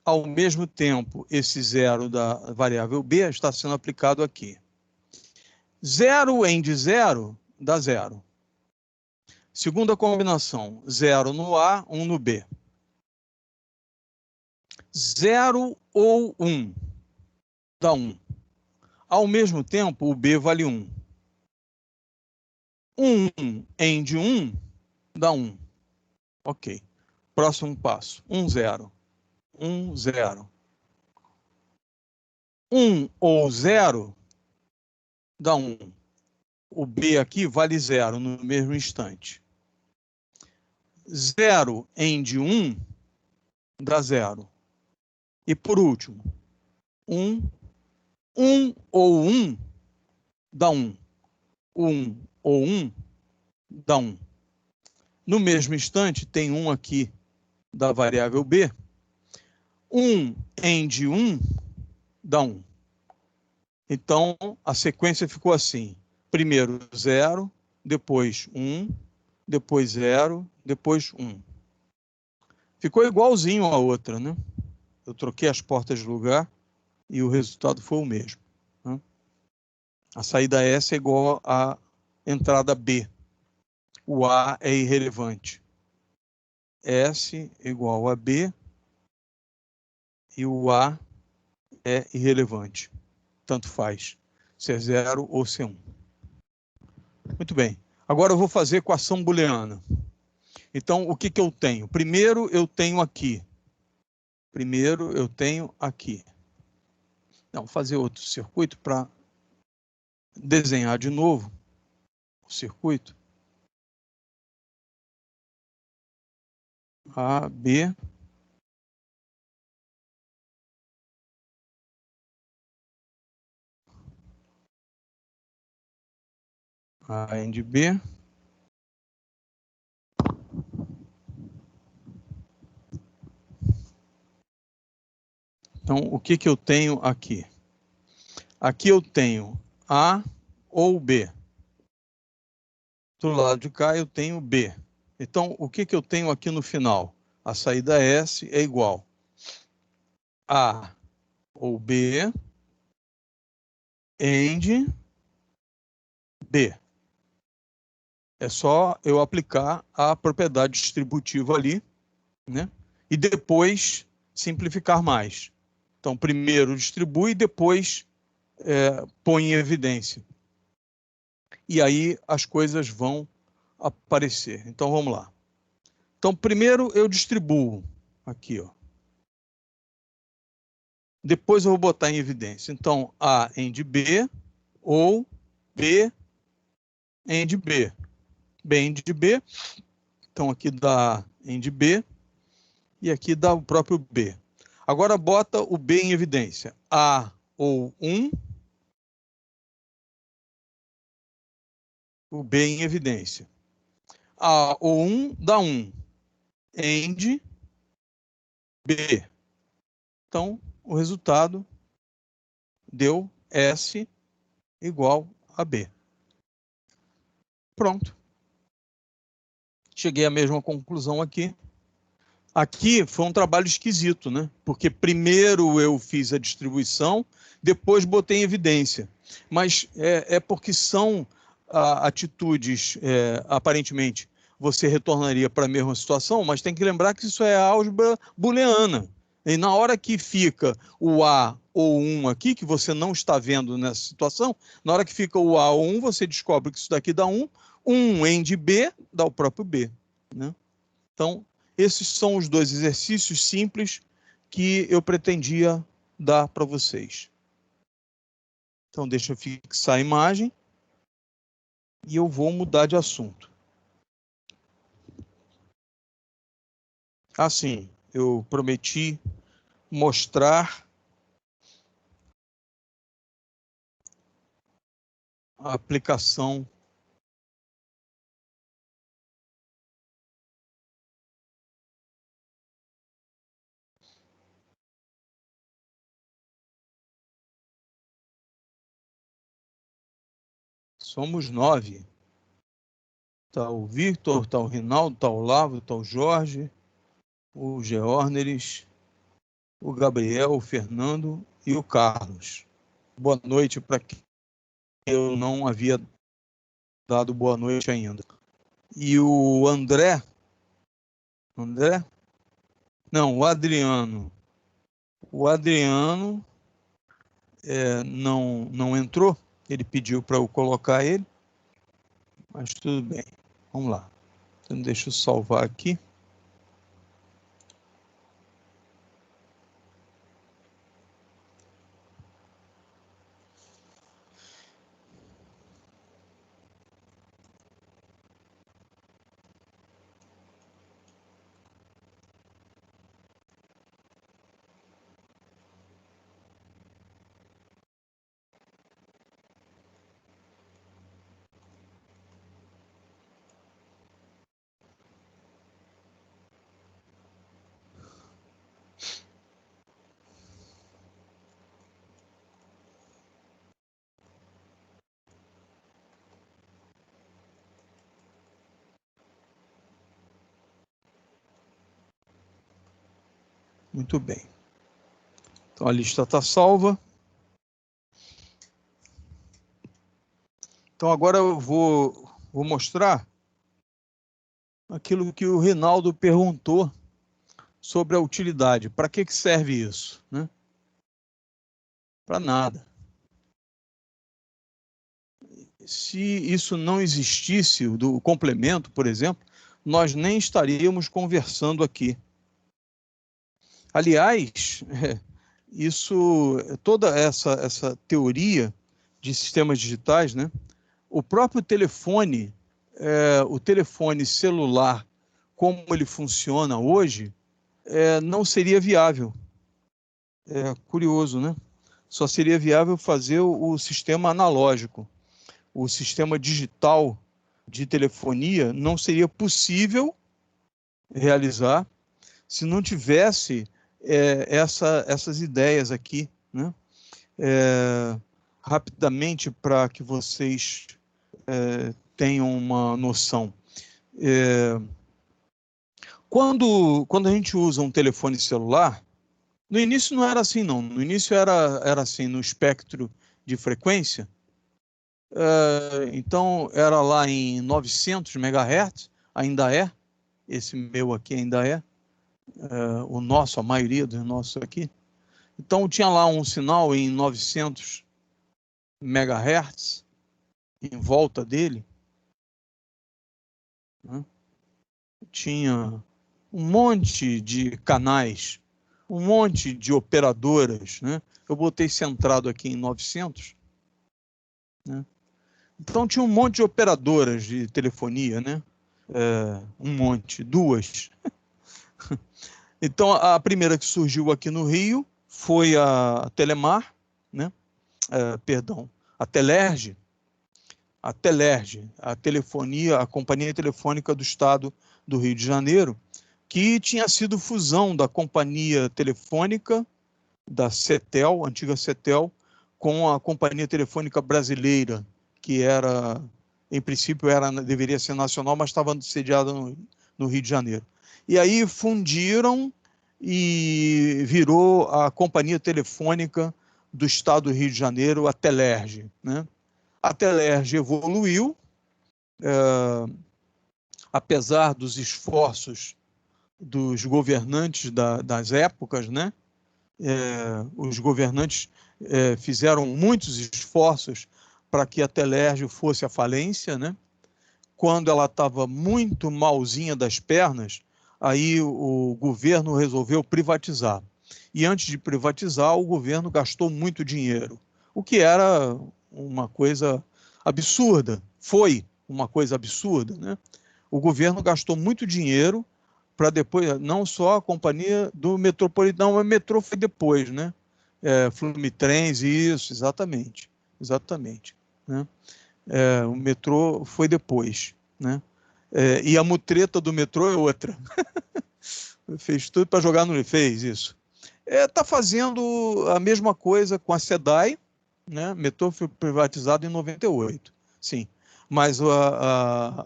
Ao mesmo tempo, esse 0 da variável b está sendo aplicado aqui. 0 em 0 dá 0. Segunda combinação, 0 no A, 1 no B. 0 ou 1 dá 1. Ao mesmo tempo, o B vale 1. 1 em 1 dá 1. Ok. Próximo passo, 1, 0. 1, 0. 1 ou 0 dá 1. O B aqui vale 0 no mesmo instante. 0 em 1 dá 0. E por último, 1 ou 1 dá 1. 1 ou 1 dá 1. No mesmo instante, tem 1 aqui da variável b. 1 em 1 dá 1. Então, a sequência ficou assim. Primeiro 0, depois 1, depois 0, depois 1. Ficou igualzinho a outra, né? Eu troquei as portas de lugar e o resultado foi o mesmo. Né? A saída S é igual à entrada B. O A é irrelevante. S igual a B e o A é irrelevante. Tanto faz, se é 0 ou se é 1. Muito bem. Agora eu vou fazer equação booleana. Então, o que eu tenho? Primeiro, eu tenho aqui. Não, vou fazer outro circuito para desenhar de novo o circuito. A, B. A end B. Então, o que eu tenho aqui? Aqui eu tenho A ou B. Do lado de cá eu tenho B. Então, o que eu tenho aqui no final? A saída S é igual a ou B end B. É só eu aplicar a propriedade distributiva ali, né? E depois simplificar mais. Então, primeiro distribui, depois põe em evidência. E aí as coisas vão aparecer. Então, vamos lá. Então, primeiro eu distribuo aqui, ó. Depois eu vou botar em evidência. Então, A end B ou B end B. B end B. Então, aqui dá end B e aqui dá o próprio B. Agora, bota o B em evidência. A ou 1, o B em evidência. A ou 1 dá 1. End B. Então, o resultado deu S igual a B. Pronto. Cheguei à mesma conclusão aqui. Aqui foi um trabalho esquisito, né? Porque primeiro eu fiz a distribuição, depois botei em evidência. Mas é porque são atitudes, aparentemente, você retornaria para a mesma situação, mas tem que lembrar que isso é álgebra booleana. E na hora que fica o A ou 1 aqui, que você não está vendo nessa situação, na hora que fica o A ou 1, você descobre que isso daqui dá 1, 1 end B dá o próprio B, né? Então, esses são os dois exercícios simples que eu pretendia dar para vocês. Então, deixa eu fixar a imagem e eu vou mudar de assunto. Assim, eu prometi mostrar a aplicação somos 9. Está o Victor, está o Rinaldo, está o Olavo, está o Jorge, o Georneres, o Gabriel, o Fernando e o Carlos. Boa noite para quem eu não havia dado boa noite ainda. E o André? Não, o Adriano. O Adriano não entrou. Ele pediu para eu colocar ele. Mas tudo bem. Vamos lá. Então, deixa eu salvar aqui. Muito bem. Então, a lista está salva. Então, agora eu vou mostrar aquilo que o Rinaldo perguntou sobre a utilidade. Para que serve isso, né? Para nada. Se isso não existisse, do complemento, por exemplo, nós nem estaríamos conversando aqui. Aliás, toda essa teoria de sistemas digitais, né? O próprio telefone, o telefone celular, como ele funciona hoje, não seria viável. É curioso, né? Só seria viável fazer o sistema analógico. O sistema digital de telefonia não seria possível realizar se não tivesse essas ideias aqui, né? Rapidamente, para que vocês tenham uma noção. Quando a gente usa um telefone celular, no início não era assim, não. No início era assim, no espectro de frequência. Então, era lá em 900 MHz, ainda é. Esse meu aqui ainda é. O nosso, a maioria dos nossos aqui. Então, tinha lá um sinal em 900 MHz, em volta dele. Né? Tinha um monte de canais, um monte de operadoras, né? Eu botei centrado aqui em 900, né? Então tinha um monte de operadoras de telefonia, né? Um monte, duas. Então a primeira que surgiu aqui no Rio foi a Telemar, né? Perdão, a Telerge. A Telerge, a Companhia Telefônica do Estado do Rio de Janeiro, que tinha sido fusão da Companhia Telefônica da Cetel, antiga Cetel, com a Companhia Telefônica Brasileira, que em princípio deveria ser nacional, mas estava sediada no Rio de Janeiro. E aí fundiram e virou a Companhia Telefônica do Estado do Rio de Janeiro, a Telerge, né? A Telerge evoluiu, apesar dos esforços dos governantes das épocas, né? Os governantes fizeram muitos esforços para que a Telerge fosse à falência, né? Quando ela estava muito malzinha das pernas, aí o governo resolveu privatizar. E antes de privatizar, o governo gastou muito dinheiro, o que era uma coisa absurda. Foi uma coisa absurda, né? O governo gastou muito dinheiro para depois, não só a companhia do Metropolitano, mas o metrô foi depois, né? Flumitrens, isso, exatamente. Né? O metrô foi depois, né? E a mutreta do metrô é outra. Fez tudo para jogar no... Fez isso. Está fazendo a mesma coisa com a SEDAI, né? O metrô foi privatizado em 98, sim. mas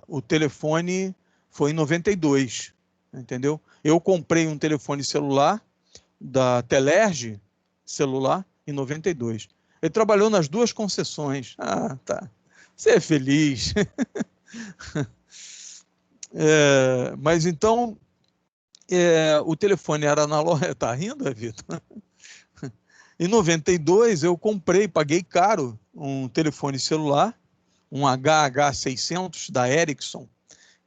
o telefone foi em 92, entendeu? Eu comprei um telefone celular da Telerge celular em 92. Ele trabalhou nas duas concessões. Ah, tá. Você é feliz. Mas então, o telefone era analógico. Tá rindo, Vitor? Em 92, eu comprei, paguei caro, um telefone celular, um HH600 da Ericsson,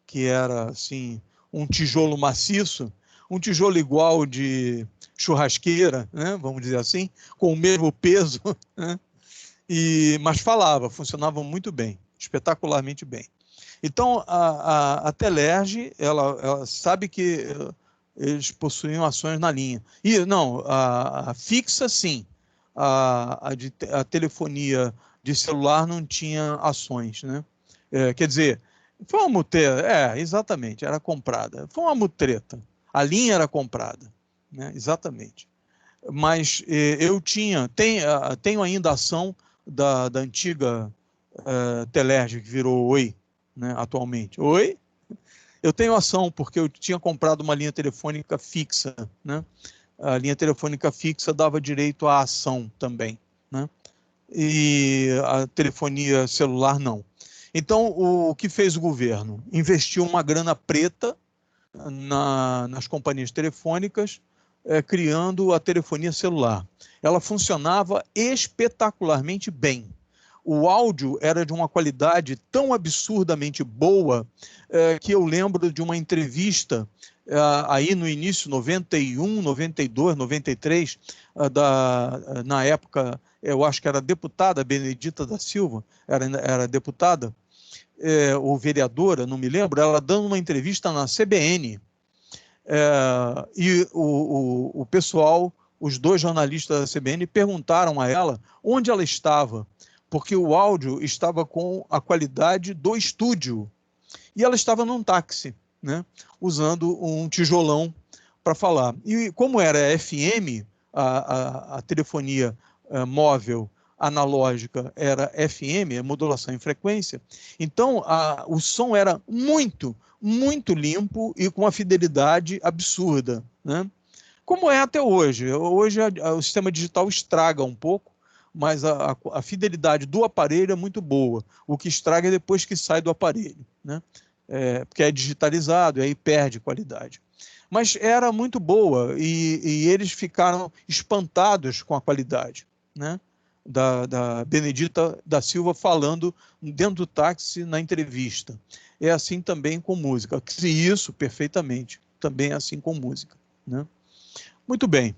que era assim, um tijolo maciço, um tijolo igual de churrasqueira, né, vamos dizer assim, com o mesmo peso, né, mas funcionava muito bem, espetacularmente bem. Então, a Telerge, ela sabe que eles possuíam ações na linha. E, não, a fixa, sim. A telefonia de celular não tinha ações, né? Quer dizer, foi uma mutreta. Exatamente, era comprada. Foi uma mutreta. A linha era comprada, né? Exatamente. Mas eu tenho ainda a ação da antiga Telerge, que virou Oi, né, atualmente. Oi? Eu tenho ação porque eu tinha comprado uma linha telefônica fixa, né? A linha telefônica fixa dava direito à ação também, né? E a telefonia celular não. Então, o que fez o governo? Investiu uma grana preta nas companhias telefônicas, criando a telefonia celular. Ela funcionava espetacularmente bem. O áudio era de uma qualidade tão absurdamente boa que eu lembro de uma entrevista aí no início, 91, 92, 93, na época, eu acho que era a deputada Benedita da Silva, era deputada, ou vereadora, não me lembro, ela dando uma entrevista na CBN, e o pessoal, os dois jornalistas da CBN, perguntaram a ela onde ela estava, porque o áudio estava com a qualidade do estúdio. E ela estava num táxi, né, usando um tijolão para falar. E como era FM, a telefonia móvel analógica era FM, modulação em frequência, então o som era muito, muito limpo e com uma fidelidade absurda, né? Como é até hoje. Hoje o sistema digital estraga um pouco, mas a fidelidade do aparelho é muito boa. O que estraga é depois que sai do aparelho, né? Porque é digitalizado e aí perde qualidade. Mas era muito boa e eles ficaram espantados com a qualidade, né? Da Benedita da Silva falando dentro do táxi na entrevista. É assim também com música. Isso, perfeitamente. Também é assim com música, né? Muito bem.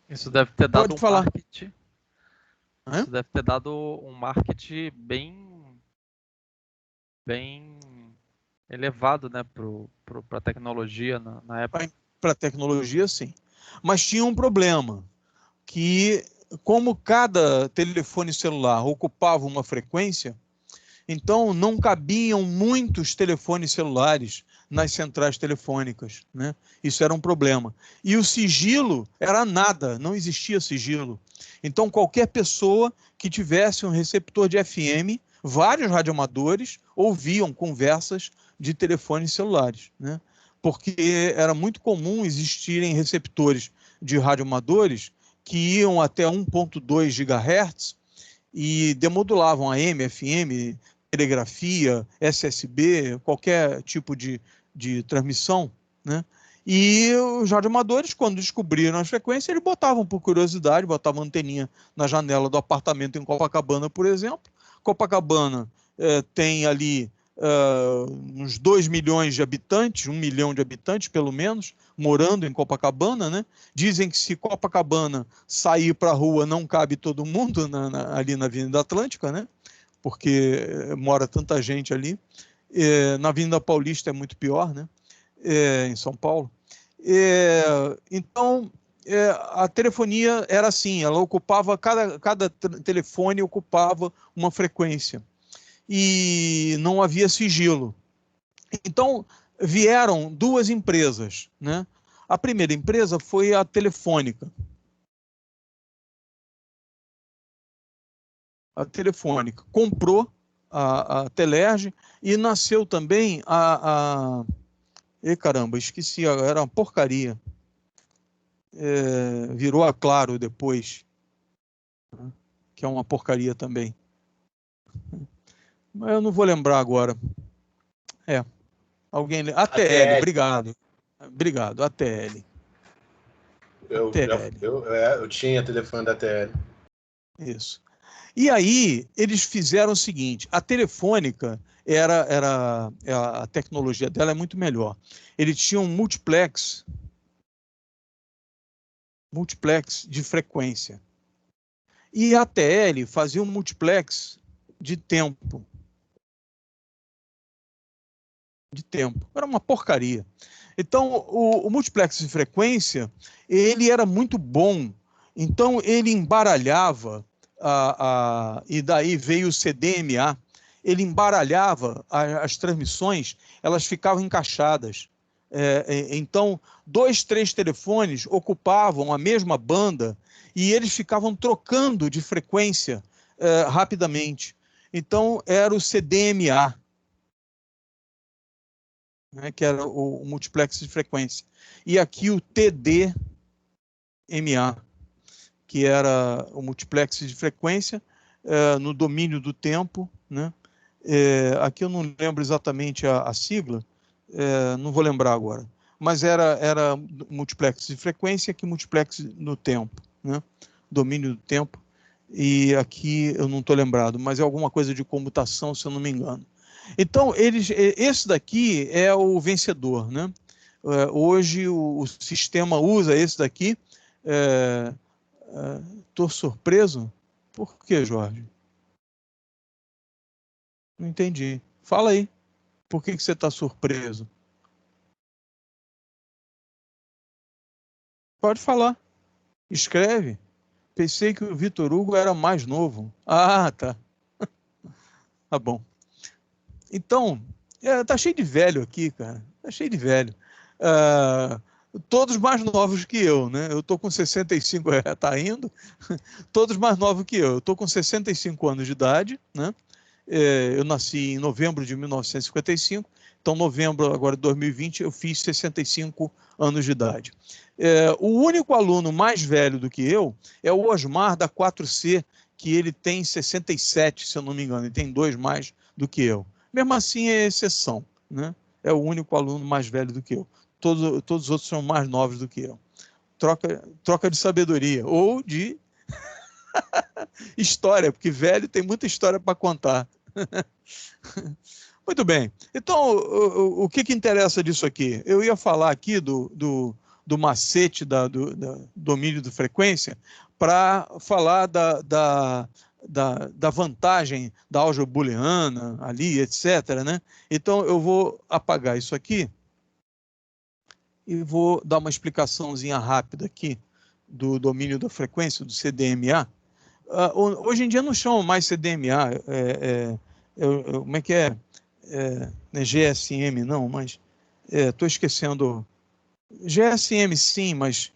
Isso deve ter dado Pode falar. marketing. Isso deve ter dado um marketing bem elevado, né, para a tecnologia na época. Para a tecnologia, sim. Mas tinha um problema, que como cada telefone celular ocupava uma frequência, então não cabiam muitos telefones celulares nas centrais telefônicas, né? Isso era um problema. E o sigilo era nada, não existia sigilo. Então qualquer pessoa que tivesse um receptor de FM, vários radioamadores ouviam conversas de telefones celulares, né? Porque era muito comum existirem receptores de radioamadores que iam até 1.2 GHz e demodulavam AM, FM, telegrafia, SSB, qualquer tipo de transmissão, né? E os radioamadores, quando descobriram as frequências, eles botavam por curiosidade, botavam anteninha na janela do apartamento em Copacabana, por exemplo. Copacabana tem ali uns 2 milhões de habitantes, 1 milhão de habitantes, pelo menos, morando em Copacabana, né? Dizem que se Copacabana sair para a rua não cabe todo mundo ali na Avenida Atlântica, né? Porque mora tanta gente ali. Na Avenida Paulista é muito pior, né? Em São Paulo. Então, a telefonia era assim, ela ocupava, cada telefone ocupava uma frequência. E não havia sigilo. Então, vieram duas empresas, né? A primeira empresa foi a Telefônica. a Telefônica comprou a Telerge e nasceu também caramba, esqueci, era uma porcaria. Virou a Claro depois, que é uma porcaria também. Mas eu não vou lembrar agora. Alguém... ATL, obrigado. Obrigado, ATL. Eu tinha telefone da ATL. Isso. E aí, eles fizeram o seguinte, a Telefônica, a tecnologia dela é muito melhor. Eles tinham um multiplex de frequência. E a ATL fazia um multiplex de tempo. Era uma porcaria. Então, o multiplex de frequência, ele era muito bom. Então, ele embaralhava, e daí veio o CDMA, ele embaralhava as transmissões, elas ficavam encaixadas. Então, 2, 3 telefones ocupavam a mesma banda e eles ficavam trocando de frequência rapidamente. Então, era o CDMA, né, que era o multiplex de frequência. E aqui o TDMA, que era o multiplex de frequência no domínio do tempo, né? Aqui eu não lembro exatamente a sigla, não vou lembrar agora, mas era multiplex de frequência que multiplex no tempo, né? Domínio do tempo, e aqui eu não estou lembrado, mas é alguma coisa de comutação, se eu não me engano. Então, esse daqui é o vencedor, né? Hoje o sistema usa esse daqui. Estou surpreso? Por quê, Jorge? Não entendi. Fala aí. Por que você está surpreso? Pode falar. Escreve. Pensei que o Vitor Hugo era mais novo. Ah, tá. Tá bom. Então, tá cheio de velho aqui, cara. Tá cheio de velho. Todos mais novos que eu, né? Eu tô com 65, tá indo. Todos mais novos que eu. Eu tô com 65 anos de idade, né? Eu nasci em novembro de 1955, então novembro agora de 2020 eu fiz 65 anos de idade. O único aluno mais velho do que eu é o Osmar da 4C, que ele tem 67, se eu não me engano, ele tem 2 mais do que eu. Mesmo assim é exceção, né? É o único aluno mais velho do que eu. Todos os outros são mais novos do que eu. Troca de sabedoria, ou de história, porque velho tem muita história para contar. Muito bem. Então, o que interessa disso aqui? Eu ia falar aqui do macete do domínio de frequência para falar da vantagem da álgebra booleana ali, etc., né? Então, eu vou apagar isso aqui e vou dar uma explicaçãozinha rápida aqui do domínio da frequência, do CDMA. Hoje em dia não chamam mais CDMA, como é que é? Não é GSM, não, mas estou esquecendo. GSM sim, mas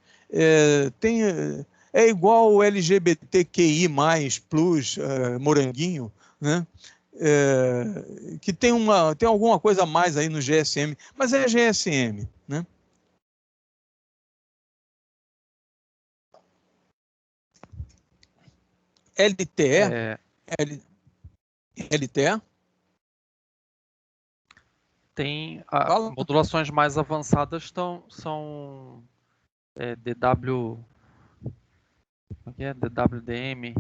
é igual o LGBTQI+, plus, moranguinho, né? Que tem alguma coisa a mais aí no GSM, mas é GSM, né? LTE? LTE? Tem modulações mais avançadas são DW, como é que é? DWDM.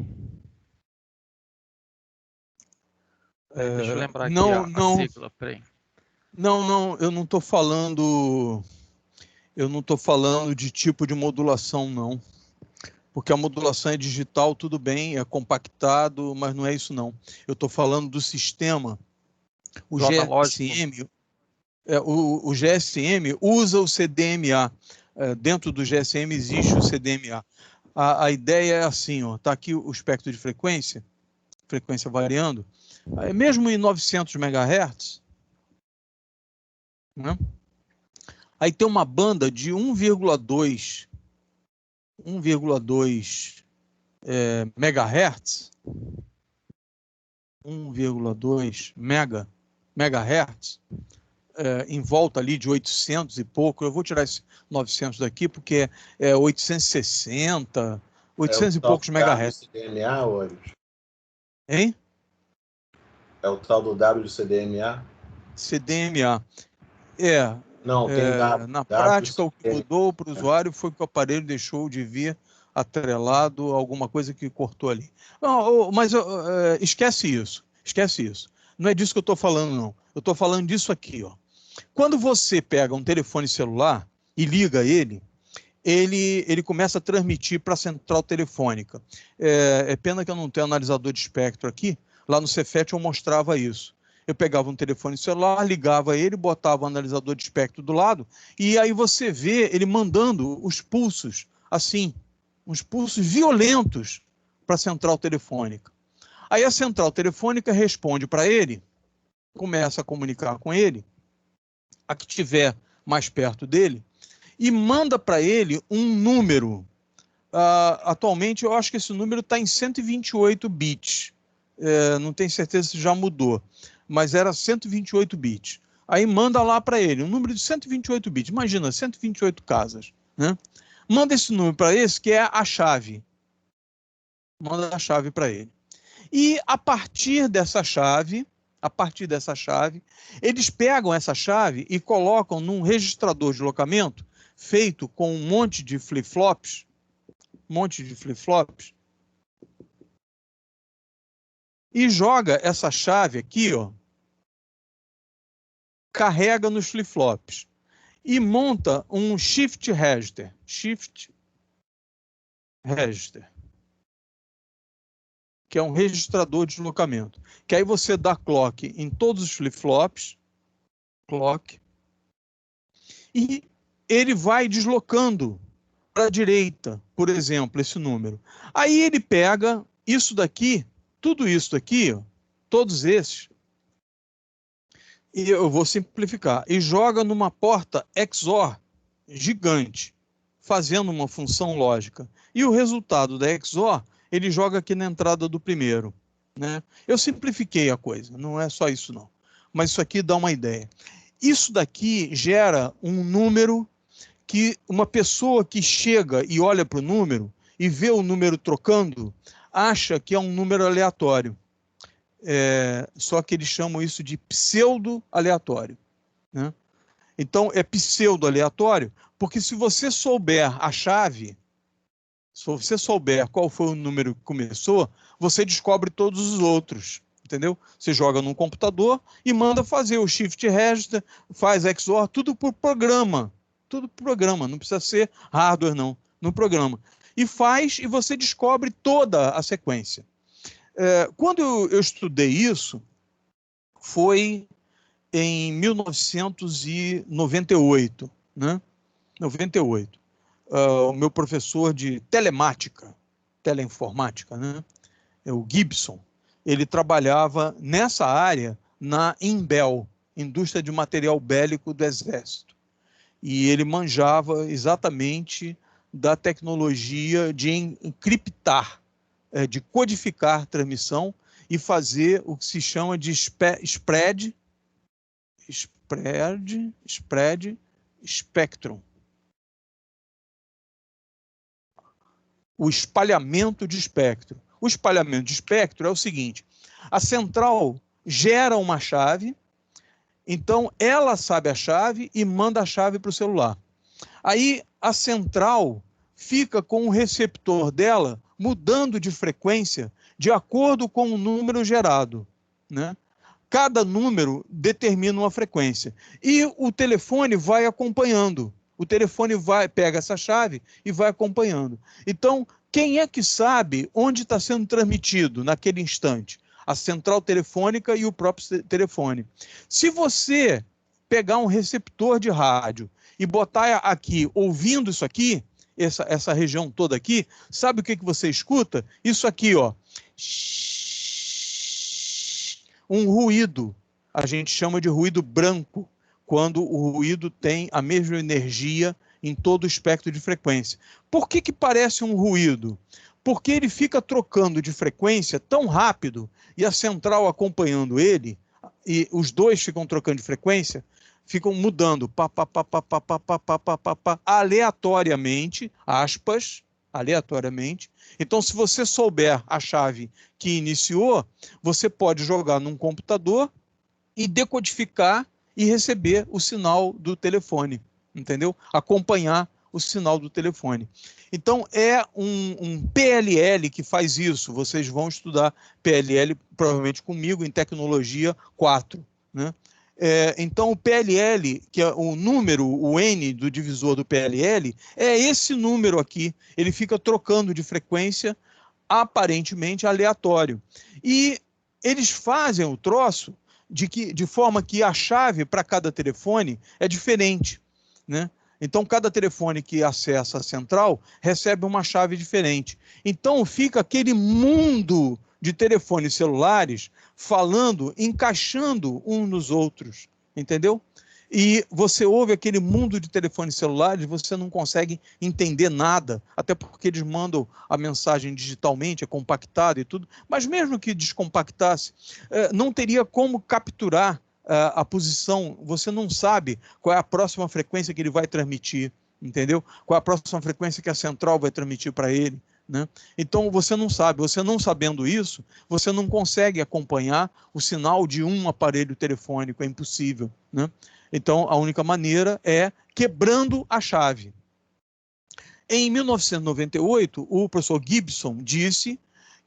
Deixa eu lembrar aqui a sigla, peraí. Não, eu não estou falando de tipo de modulação, não. Porque a modulação é digital, tudo bem, é compactado, mas não é isso, não. Eu estou falando do sistema. O GSM, o GSM usa o CDMA. Dentro do GSM existe o CDMA. A ideia é assim, está aqui o espectro de frequência variando, mesmo em 900 MHz, né? Aí tem uma banda de 1,2 MHz, 1,2 megahertz, em volta ali de 800 e pouco. Eu vou tirar esse 900 daqui, porque é 860, 800 e poucos megahertz. CDMA, Horus? Hein? É o tal do WCDMA? CDMA. Não, tem Na prática, o que mudou para o usuário foi que o aparelho deixou de vir atrelado a alguma coisa que cortou ali. Mas esquece isso. Não é disso que eu estou falando, não. Eu estou falando disso aqui, ó. Quando você pega um telefone celular e liga ele começa a transmitir para a central telefônica. É pena que eu não tenho analisador de espectro aqui. Lá no Cefet eu mostrava isso. Eu pegava um telefone celular, ligava ele, botava o analisador de espectro do lado, e aí você vê ele mandando os pulsos, assim, uns pulsos violentos para a central telefônica. Aí a central telefônica responde para ele, começa a comunicar com ele, a que estiver mais perto dele, e manda para ele um número. Atualmente, eu acho que esse número está em 128 bits. Não tenho certeza se já mudou, mas era 128 bits. Aí manda lá para ele um número de 128 bits. Imagina, 128 casas, né? Manda esse número para esse, que é a chave. Manda a chave para ele. E a partir dessa chave, eles pegam essa chave e colocam num registrador de locamento feito com um monte de flip-flops, e joga essa chave aqui, ó, carrega nos flip-flops e monta um shift register, que é um registrador de deslocamento, que aí você dá clock em todos os flip-flops, e ele vai deslocando para a direita, por exemplo, esse número. Aí ele pega isso daqui, tudo isso daqui, ó, todos esses, e eu vou simplificar, e joga numa porta XOR gigante, fazendo uma função lógica. E o resultado da XOR, ele joga aqui na entrada do primeiro, né? Eu simplifiquei a coisa, não é só isso não. Mas isso aqui dá uma ideia. Isso daqui gera um número que uma pessoa que chega e olha para o número e vê o número trocando, acha que é um número aleatório. Só que eles chamam isso de pseudo-aleatório, né? Então, é pseudo-aleatório, porque se você souber a chave, se você souber qual foi o número que começou, você descobre todos os outros, entendeu? Você joga num computador e manda fazer o shift register, faz XOR, tudo por programa. Tudo por programa, não precisa ser hardware, não, no programa. E faz, e você descobre toda a sequência. Quando eu estudei isso, foi em 1998, né? 98. O meu professor de teleinformática, né? O Gibson, ele trabalhava nessa área na Inbel, Indústria de Material Bélico do Exército. E ele manjava exatamente da tecnologia de encriptar, de codificar transmissão e fazer o que se chama de spread spectrum. O espalhamento de espectro. O espalhamento de espectro é o seguinte: a central gera uma chave, então ela sabe a chave e manda a chave para o celular. Aí a central fica com o receptor dela mudando de frequência de acordo com o número gerado, né? Cada número determina uma frequência. E o telefone vai acompanhando. O telefone pega essa chave e vai acompanhando. Então, quem é que sabe onde está sendo transmitido naquele instante? A central telefônica e o próprio telefone. Se você pegar um receptor de rádio e botar aqui, ouvindo isso aqui, essa região toda aqui, sabe o que você escuta? Isso aqui, ó. Um ruído. A gente chama de ruído branco, quando o ruído tem a mesma energia em todo o espectro de frequência. Por que parece um ruído? porque ele fica trocando de frequência tão rápido e a central acompanhando ele, e os dois ficam trocando de frequência, ficam mudando aleatoriamente, aspas, aleatoriamente. Então, se você souber a chave que iniciou, você pode jogar num computador e decodificar e receber o sinal do telefone, entendeu? Acompanhar o sinal do telefone. Então, é um PLL que faz isso. Vocês vão estudar PLL, provavelmente comigo, em Tecnologia 4, né? Então, o PLL, que é o número, o N do divisor do PLL, é esse número aqui. Ele fica trocando de frequência, aparentemente aleatório. E eles fazem o troço de forma que a chave para cada telefone é diferente, né? Então, cada telefone que acessa a central recebe uma chave diferente. Então, fica aquele mundo de telefones celulares falando, encaixando uns nos outros, entendeu? E você ouve aquele mundo de telefones celulares, você não consegue entender nada, até porque eles mandam a mensagem digitalmente, é compactada e tudo, mas mesmo que descompactasse, não teria como capturar a posição, você não sabe qual é a próxima frequência que ele vai transmitir, entendeu? Qual é a próxima frequência que a central vai transmitir para ele, né? Então você não sabe, você não sabendo isso, você não consegue acompanhar o sinal de um aparelho telefônico, é impossível, né? Então a única maneira é quebrando a chave. Em 1998, o professor Gibson disse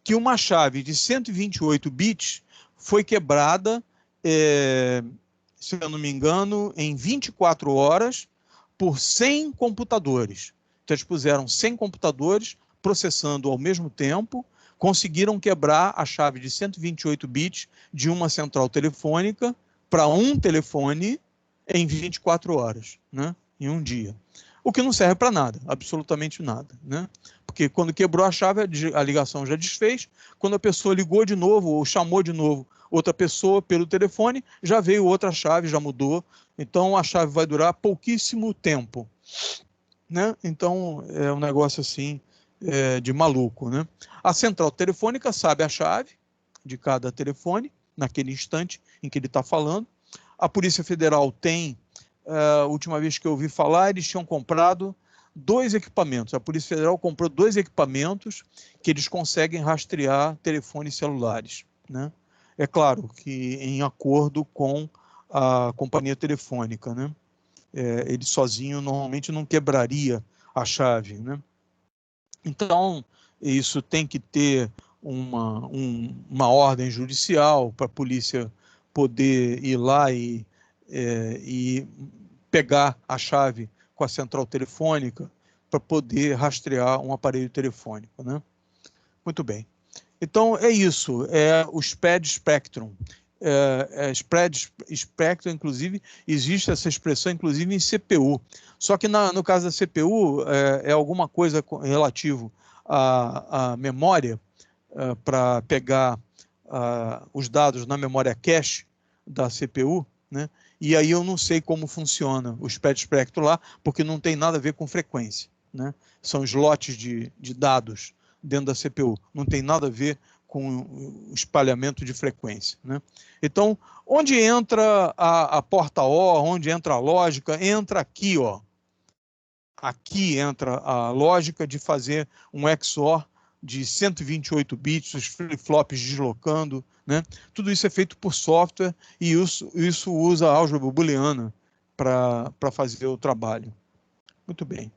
que uma chave de 128 bits foi quebrada, se eu não me engano, em 24 horas por 100 computadores. Então eles puseram 100 computadores processando ao mesmo tempo, conseguiram quebrar a chave de 128 bits de uma central telefônica para um telefone em 24 horas, né? Em um dia. O que não serve para nada, absolutamente nada, né? Porque quando quebrou a chave, a ligação já desfez. Quando a pessoa ligou de novo ou chamou de novo outra pessoa pelo telefone, já veio outra chave, já mudou. Então a chave vai durar pouquíssimo tempo, né? Então é um negócio assim de maluco, né? A central telefônica sabe a chave de cada telefone naquele instante em que ele está falando. A Polícia Federal tem, a última vez que eu ouvi falar, eles tinham comprado 2 equipamentos. A Polícia Federal comprou 2 equipamentos que eles conseguem rastrear telefones celulares, né? É claro que em acordo com a companhia telefônica, né? Ele sozinho normalmente não quebraria a chave, né? Então, isso tem que ter uma ordem judicial para a polícia poder ir lá e pegar a chave com a central telefônica para poder rastrear um aparelho telefônico, né? Muito bem. Então, é isso, é o Spread Spectrum. Spread Spectrum, inclusive, existe essa expressão, inclusive, em CPU. Só que no caso da CPU, é alguma coisa relativo à memória, para pegar os dados na memória cache da CPU, né? E aí eu não sei como funciona o Spread Spectrum lá, porque não tem nada a ver com frequência, né? São slots de dados dentro da CPU, não tem nada a ver com o espalhamento de frequência, né? Então, onde entra a porta OR, onde entra a lógica, entra aqui, ó. Aqui entra a lógica de fazer um XOR de 128 bits, os flip-flops deslocando, né? Tudo isso é feito por software e isso usa a álgebra booleana para fazer o trabalho. Muito bem.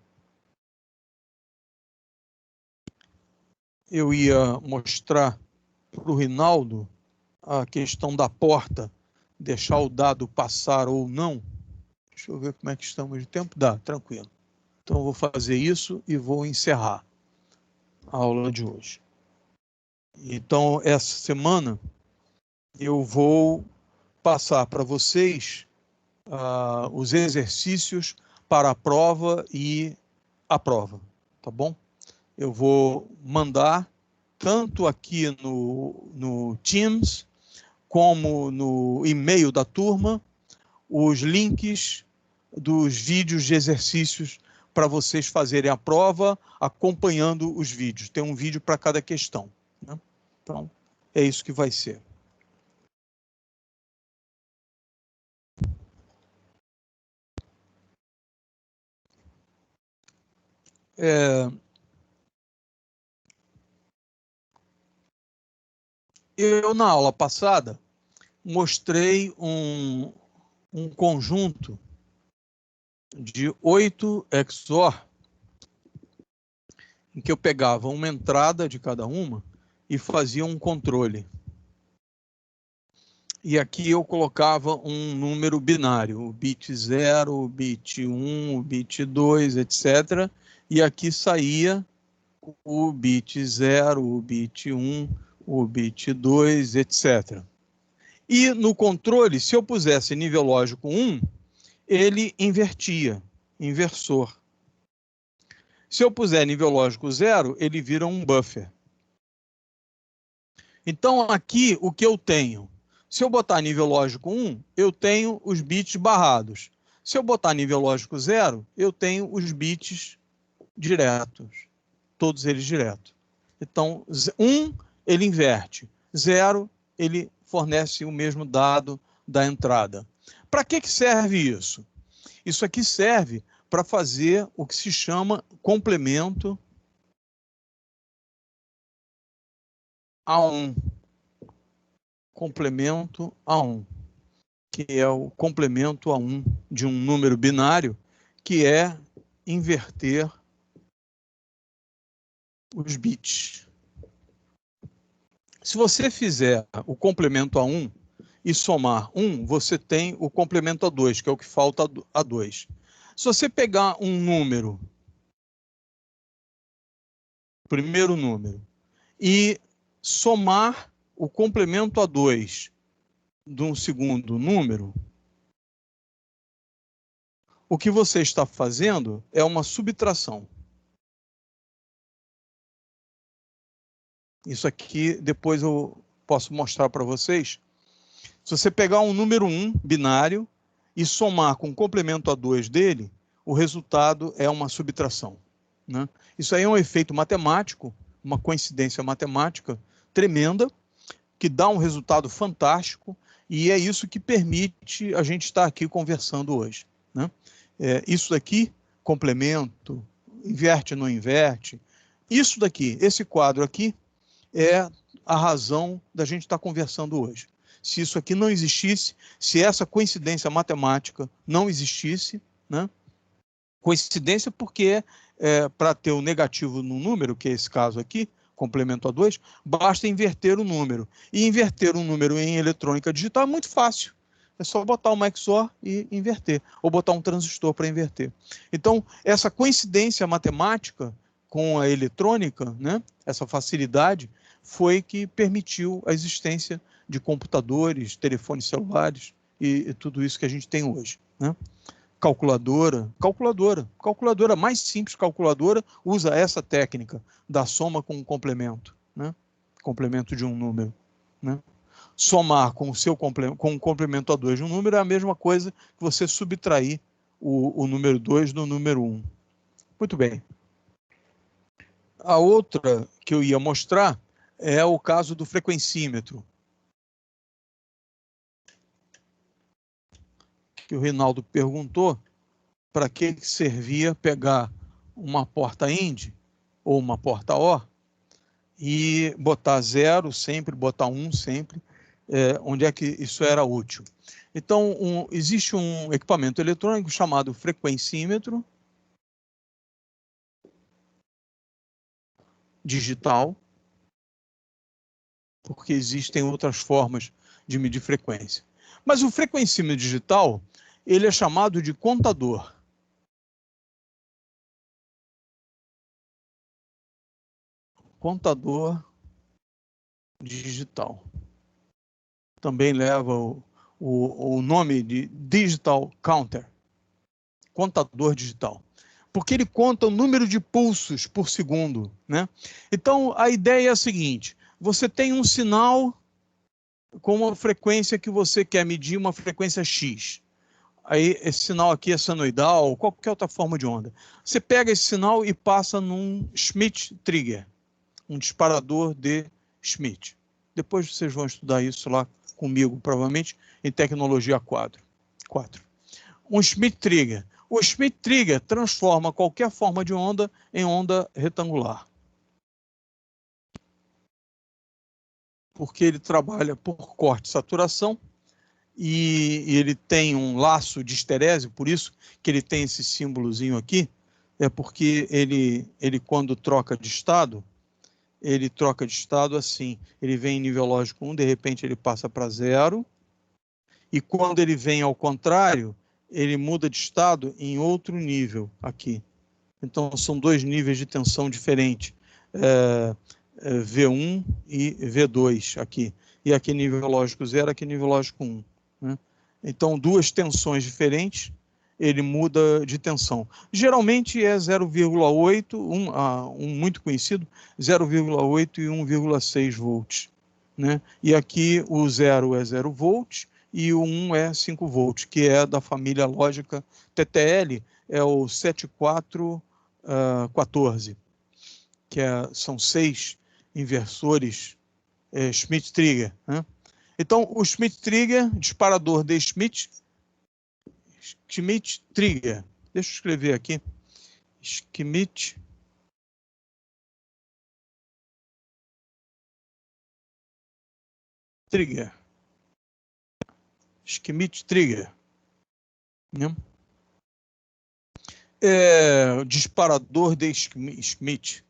Eu ia mostrar para o Rinaldo a questão da porta, deixar o dado passar ou não. Deixa eu ver como é que estamos de tempo. Dá, tranquilo. Então eu vou fazer isso e vou encerrar a aula de hoje. Então, essa semana eu vou passar para vocês os exercícios para a prova e a prova, tá bom? Eu vou mandar tanto aqui no Teams como no e-mail da turma os links dos vídeos de exercícios para vocês fazerem a prova acompanhando os vídeos. Tem um vídeo para cada questão, né? Então, é isso que vai ser. Eu, na aula passada, mostrei um conjunto de 8 XOR, em que eu pegava uma entrada de cada uma e fazia um controle. E aqui eu colocava um número binário, o bit 0, o bit 1, o bit 2, etc. E aqui saía o bit 0, o bit 1, o bit 2, etc. E no controle, se eu pusesse nível lógico 1, ele invertia, inversor. Se eu puser nível lógico 0, ele vira um buffer. Então, aqui, o que eu tenho? Se eu botar nível lógico 1, eu tenho os bits barrados. Se eu botar nível lógico 0, eu tenho os bits diretos. Todos eles diretos. Então, 1, ele inverte. 0, ele fornece o mesmo dado da entrada. Para que serve isso? Isso aqui serve para fazer o que se chama complemento a 1. Complemento a 1, que é o complemento a 1 de um número binário, que é inverter os bits. Se você fizer o complemento a 1 e somar 1, você tem o complemento a 2, que é o que falta a 2. Se você pegar um número, primeiro número, e somar o complemento a 2 de um segundo número, o que você está fazendo é uma subtração. Isso aqui depois eu posso mostrar para vocês. Se você pegar um número 1 binário e somar com o complemento a 2 dele, o resultado é uma subtração, né? Isso aí é um efeito matemático, uma coincidência matemática tremenda, que dá um resultado fantástico, e é isso que permite a gente estar aqui conversando hoje, né? Isso daqui, complemento, inverte, não inverte, isso daqui, esse quadro aqui, é a razão da gente estar conversando hoje. Se isso aqui não existisse, se essa coincidência matemática não existisse, né? Coincidência porque para ter o negativo no número, que é esse caso aqui, complemento a 2, basta inverter o número. E inverter um número em eletrônica digital é muito fácil. É só botar uma XOR e inverter, ou botar um transistor para inverter. Então, essa coincidência matemática com a eletrônica, né, essa facilidade, foi que permitiu a existência de computadores, telefones celulares e tudo isso que a gente tem hoje, né? Calculadora, mais simples calculadora usa essa técnica da soma com um complemento, né? Complemento de um número, né? Somar com um complemento a 2 de um número é a mesma coisa que você subtrair o número 2 do número 1. Muito bem. A outra que eu ia mostrar é o caso do frequencímetro, que o Rinaldo perguntou para que servia pegar uma porta IND ou uma porta OR e botar 0 sempre, botar 1 sempre, onde é que isso era útil. Então, existe um equipamento eletrônico chamado frequencímetro digital, porque existem outras formas de medir frequência. Mas o frequencímetro digital, ele é chamado de contador. Contador digital. Também leva o nome de Digital Counter. Contador digital. Porque ele conta o número de pulsos por segundo, né? Então, a ideia é a seguinte: você tem um sinal com uma frequência que você quer medir, uma frequência X. Aí esse sinal aqui é senoidal, ou qualquer outra forma de onda. Você pega esse sinal e passa num Schmitt trigger, um disparador de Schmitt. Depois vocês vão estudar isso lá comigo, provavelmente, em tecnologia 4. Um Schmitt trigger. O Schmitt trigger transforma qualquer forma de onda em onda retangular. Porque ele trabalha por corte e saturação, e ele tem um laço de esterese, por isso que ele tem esse símbolozinho aqui, é porque ele quando troca de estado, ele troca de estado assim, ele vem em nível lógico 1, de repente ele passa para 0, e quando ele vem ao contrário, ele muda de estado em outro nível aqui. Então são dois níveis de tensão diferentes, V1 e V2 aqui. E aqui nível lógico 0, aqui nível lógico 1. Né? Então, duas tensões diferentes, ele muda de tensão. Geralmente é 0,8, um muito conhecido, 0,8 e 1,6 volts. Né? E aqui o 0 é 0 volts e o 1 é 5 volts, que é da família lógica TTL, é o 7414, que são 6 inversores Schmitt-Trigger. Né? Então, o Schmitt-Trigger, disparador de Schmitt-Trigger. Deixa eu escrever aqui. Schmitt-Trigger. Schmitt-Trigger. Né? Disparador de Schmitt.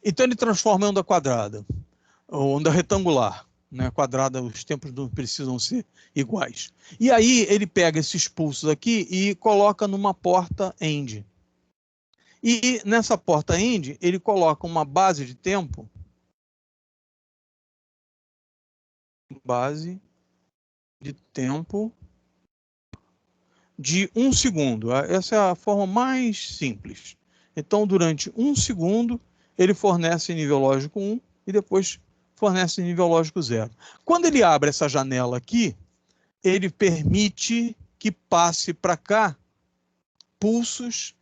Então, ele transforma em onda quadrada, onda retangular. Né, quadrada, os tempos não precisam ser iguais. E aí ele pega esses pulsos aqui e coloca numa porta end. E nessa porta end, ele coloca uma base de tempo. Base de tempo de 1 segundo. Essa é a forma mais simples. Então, durante 1 segundo, ele fornece nível lógico 1 e depois fornece nível lógico 0. Quando ele abre essa janela aqui, ele permite que passe para cá pulsos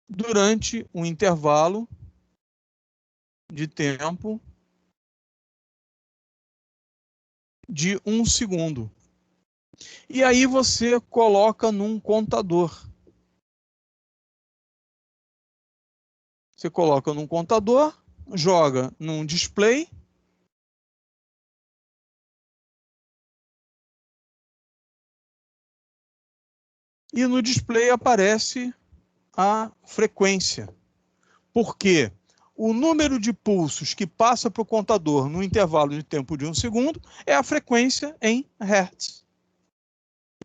durante um intervalo de tempo de 1 segundo. E aí você coloca num contador. Você coloca num contador, joga num display. E no display aparece a frequência. Porque o número de pulsos que passa para o contador no intervalo de tempo de 1 segundo é a frequência em Hertz.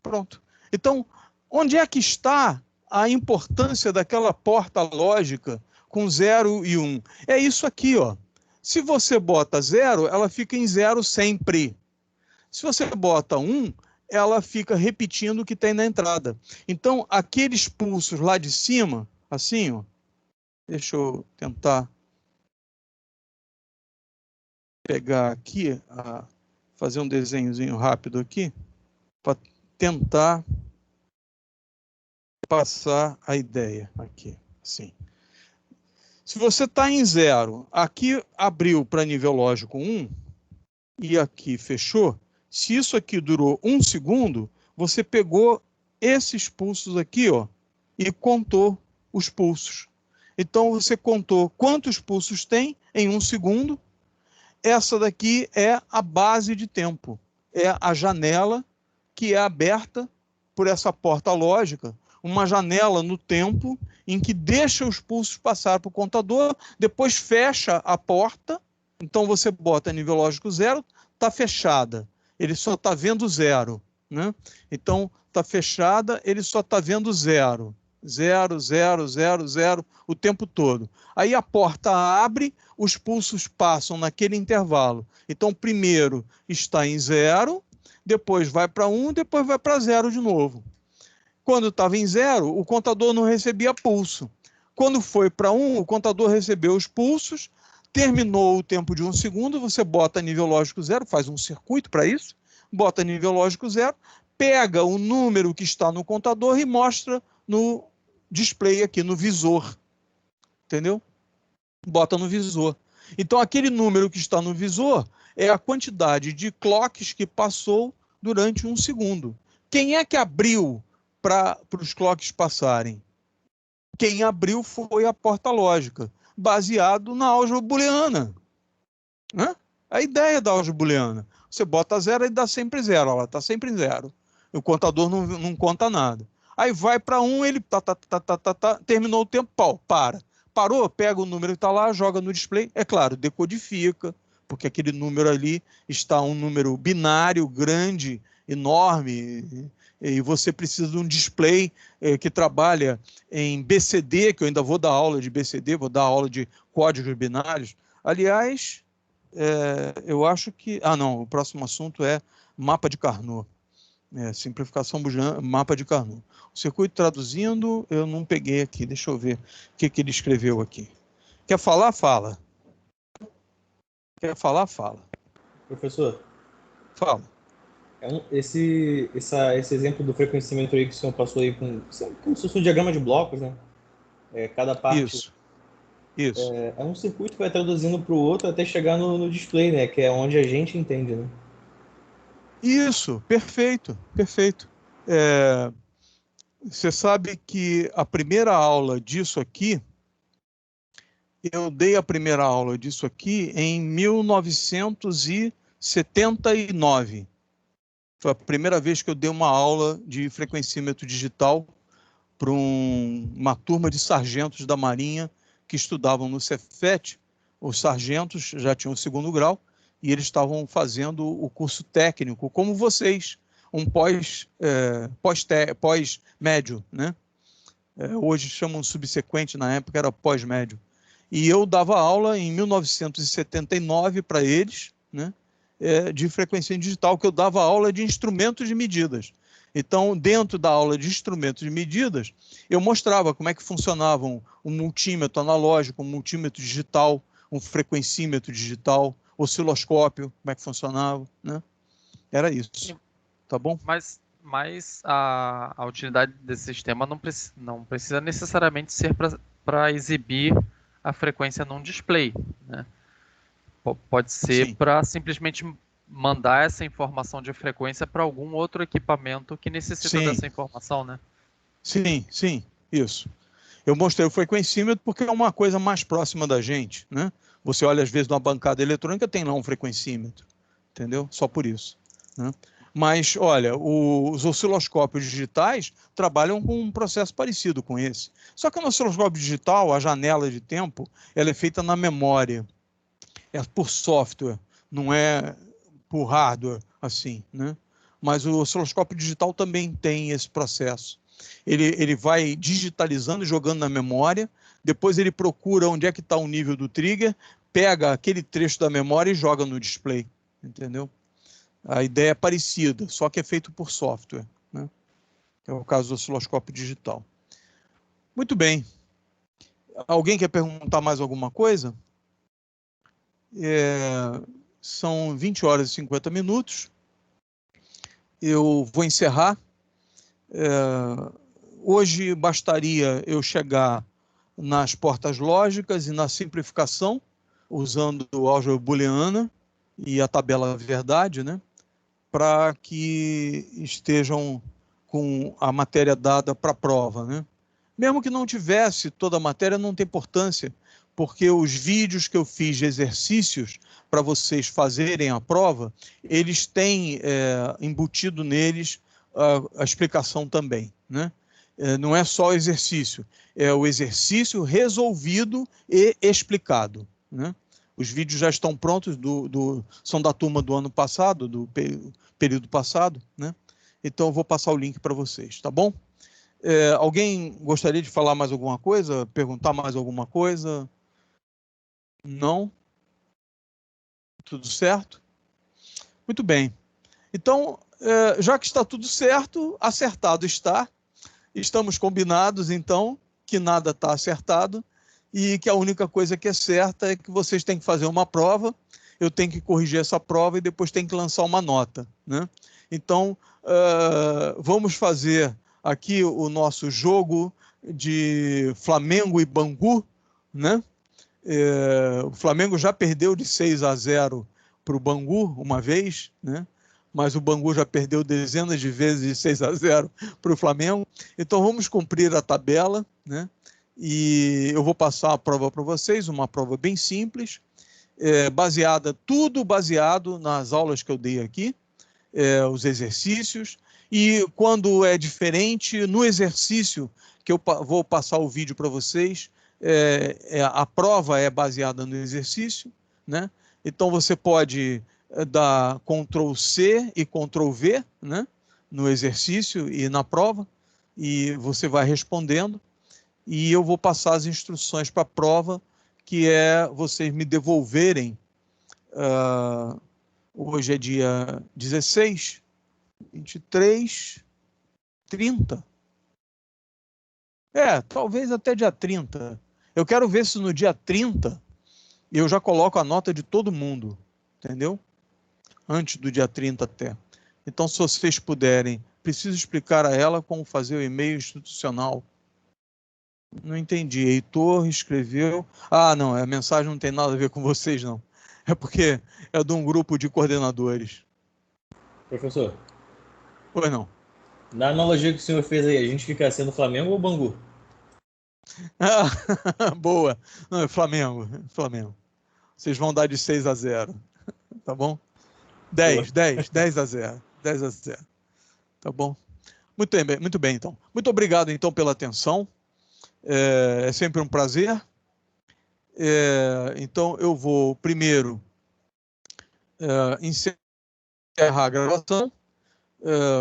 Pronto. Então, onde é que está a importância daquela porta lógica com 0 e 1? É isso aqui, ó. Se você bota 0, ela fica em 0 sempre. Se você bota 1, ela fica repetindo o que tem na entrada. Então, aqueles pulsos lá de cima, assim, ó, deixa eu tentar pegar aqui, fazer um desenhozinho rápido aqui, para tentar passar a ideia aqui, assim. Se você está em 0, aqui abriu para nível lógico 1 e aqui fechou, se isso aqui durou 1 segundo, você pegou esses pulsos aqui, ó, e contou os pulsos. Então, você contou quantos pulsos tem em 1 segundo. Essa daqui é a base de tempo. É a janela que é aberta por essa porta lógica, uma janela no tempo em que deixa os pulsos passar para o contador, depois fecha a porta. Então, você bota nível lógico 0, está fechada. Ele só está vendo 0. Né? Então, está fechada, ele só está vendo 0. 0, 0, 0, 0, o tempo todo. Aí a porta abre, os pulsos passam naquele intervalo. Então, primeiro está em 0, depois vai para 1, depois vai para 0 de novo. Quando estava em 0, o contador não recebia pulso. Quando foi para 1, o contador recebeu os pulsos, terminou o tempo de 1 segundo, você bota nível lógico 0, faz um circuito para isso, bota nível lógico 0, pega o número que está no contador e mostra no display aqui, no visor. Entendeu? Bota no visor. Então, aquele número que está no visor é a quantidade de clocks que passou durante 1 segundo. Quem é que abriu para os clocks passarem? Quem abriu foi a porta lógica, baseado na álgebra booleana. Né? A ideia da álgebra booleana. Você bota 0 e dá sempre 0. Ela está sempre em 0. O contador não conta nada. Aí vai para 1, ele terminou o tempo, pau, para. Parou, pega o número que está lá, joga no display. É claro, decodifica, porque aquele número ali está um número binário, grande, enorme, e você precisa de um display que trabalha em BCD, que eu ainda vou dar aula de BCD, vou dar aula de códigos binários. Aliás, eu acho que... Ah, não, o próximo assunto é mapa de Carnot. Simplificação booleana, mapa de Carnot. O circuito traduzindo, eu não peguei aqui. Deixa eu ver o que ele escreveu aqui. Quer falar? Fala. Quer falar? Fala. Professor. Fala. Esse exemplo do frequencímetro aí que o senhor passou aí como se fosse um diagrama de blocos, né? Cada parte... Isso. É um circuito que vai traduzindo para o outro até chegar no display, né? Que é onde a gente entende, né? Isso, perfeito, perfeito. Você sabe que a primeira aula disso aqui, eu dei a primeira aula disso aqui em 1979. Foi a primeira vez que eu dei uma aula de frequencímetro digital para uma turma de sargentos da Marinha que estudavam no Cefet. Os sargentos já tinham o 2º grau e eles estavam fazendo o curso técnico, como vocês, um pós-médio, né? Hoje chamam subsequente, na época era pós-médio. E eu dava aula em 1979 para eles, né? De frequência digital, que eu dava aula de instrumentos de medidas. Então, dentro da aula de instrumentos de medidas, eu mostrava como é que funcionavam um multímetro analógico, um multímetro digital, um frequencímetro digital, osciloscópio, como é que funcionava, né? Era isso, tá bom? Mas a utilidade desse sistema não precisa necessariamente ser para exibir a frequência num display, né? Pode ser para simplesmente mandar essa informação de frequência para algum outro equipamento que necessita dessa informação, né? Sim, isso. Eu mostrei o frequencímetro porque é uma coisa mais próxima da gente, né? Você olha, às vezes, numa bancada eletrônica, tem lá um frequencímetro, entendeu? Só por isso, né? Mas, olha, os osciloscópios digitais trabalham com um processo parecido com esse. Só que no osciloscópio digital, a janela de tempo, ela é feita na memória. É por software, não é por hardware, assim, né? Mas o osciloscópio digital também tem esse processo. Ele vai digitalizando, jogando na memória, depois ele procura onde é que está o nível do trigger, pega aquele trecho da memória e joga no display, entendeu? A ideia é parecida, só que é feito por software, né? É o caso do osciloscópio digital. Muito bem. Alguém quer perguntar mais alguma coisa? São 20 horas e 50 minutos. Eu vou encerrar. Hoje bastaria eu chegar nas portas lógicas e na simplificação, usando a álgebra booleana e a tabela verdade, né? Para que estejam com a matéria dada para a prova, né? Mesmo que não tivesse toda a matéria, não tem importância, porque os vídeos que eu fiz de exercícios para vocês fazerem a prova, eles têm embutido neles a explicação também, né? Não é só o exercício, é o exercício resolvido e explicado, né? Os vídeos já estão prontos, são da turma do ano passado, do período passado, né? Então eu vou passar o link para vocês, tá bom? Alguém gostaria de falar mais alguma coisa? Perguntar mais alguma coisa? Não? Tudo certo? Muito bem. Então, já que está tudo certo, acertado está. Estamos combinados, então, que nada está acertado e que a única coisa que é certa é que vocês têm que fazer uma prova. eu tenho que corrigir essa prova e depois tenho que lançar uma nota, né? Então, vamos fazer aqui o nosso jogo de Flamengo e Bangu, né? O Flamengo já perdeu de 6-0 para o Bangu uma vez, né? Mas o Bangu já perdeu dezenas de vezes de 6-0 para o Flamengo. Então vamos cumprir a tabela, né? E eu vou passar a prova para vocês, uma prova bem simples, tudo baseado nas aulas que eu dei aqui, os exercícios, e quando é diferente, no exercício, que eu vou passar o vídeo para vocês, a prova é baseada no exercício, né? Então você pode dar Ctrl+C e Ctrl+V, né? No exercício e na prova, e você vai respondendo, e eu vou passar as instruções para a prova, que é vocês me devolverem, hoje é dia 16, 23, 30. Talvez até dia 30. Eu quero ver se no dia 30 eu já coloco a nota de todo mundo, entendeu? Antes do dia 30 até. Então, se vocês puderem, preciso explicar a ela como fazer o e-mail institucional. Não entendi. Heitor escreveu... não, a mensagem não tem nada a ver com vocês, não. É porque é de um grupo de coordenadores. Professor. Pois não. Na analogia que o senhor fez aí, a gente fica sendo Flamengo ou Bangu? Boa. Não, é Flamengo. Flamengo. Vocês vão dar de 6-0. Tá bom? 10-0. 10-0. Tá bom? Muito bem, então. Muito obrigado, então, pela atenção. É sempre um prazer. Então, eu vou primeiro encerrar a gravação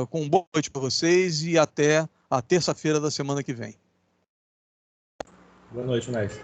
com boa noite para vocês e até a terça-feira da semana que vem. Boa noite, mestre.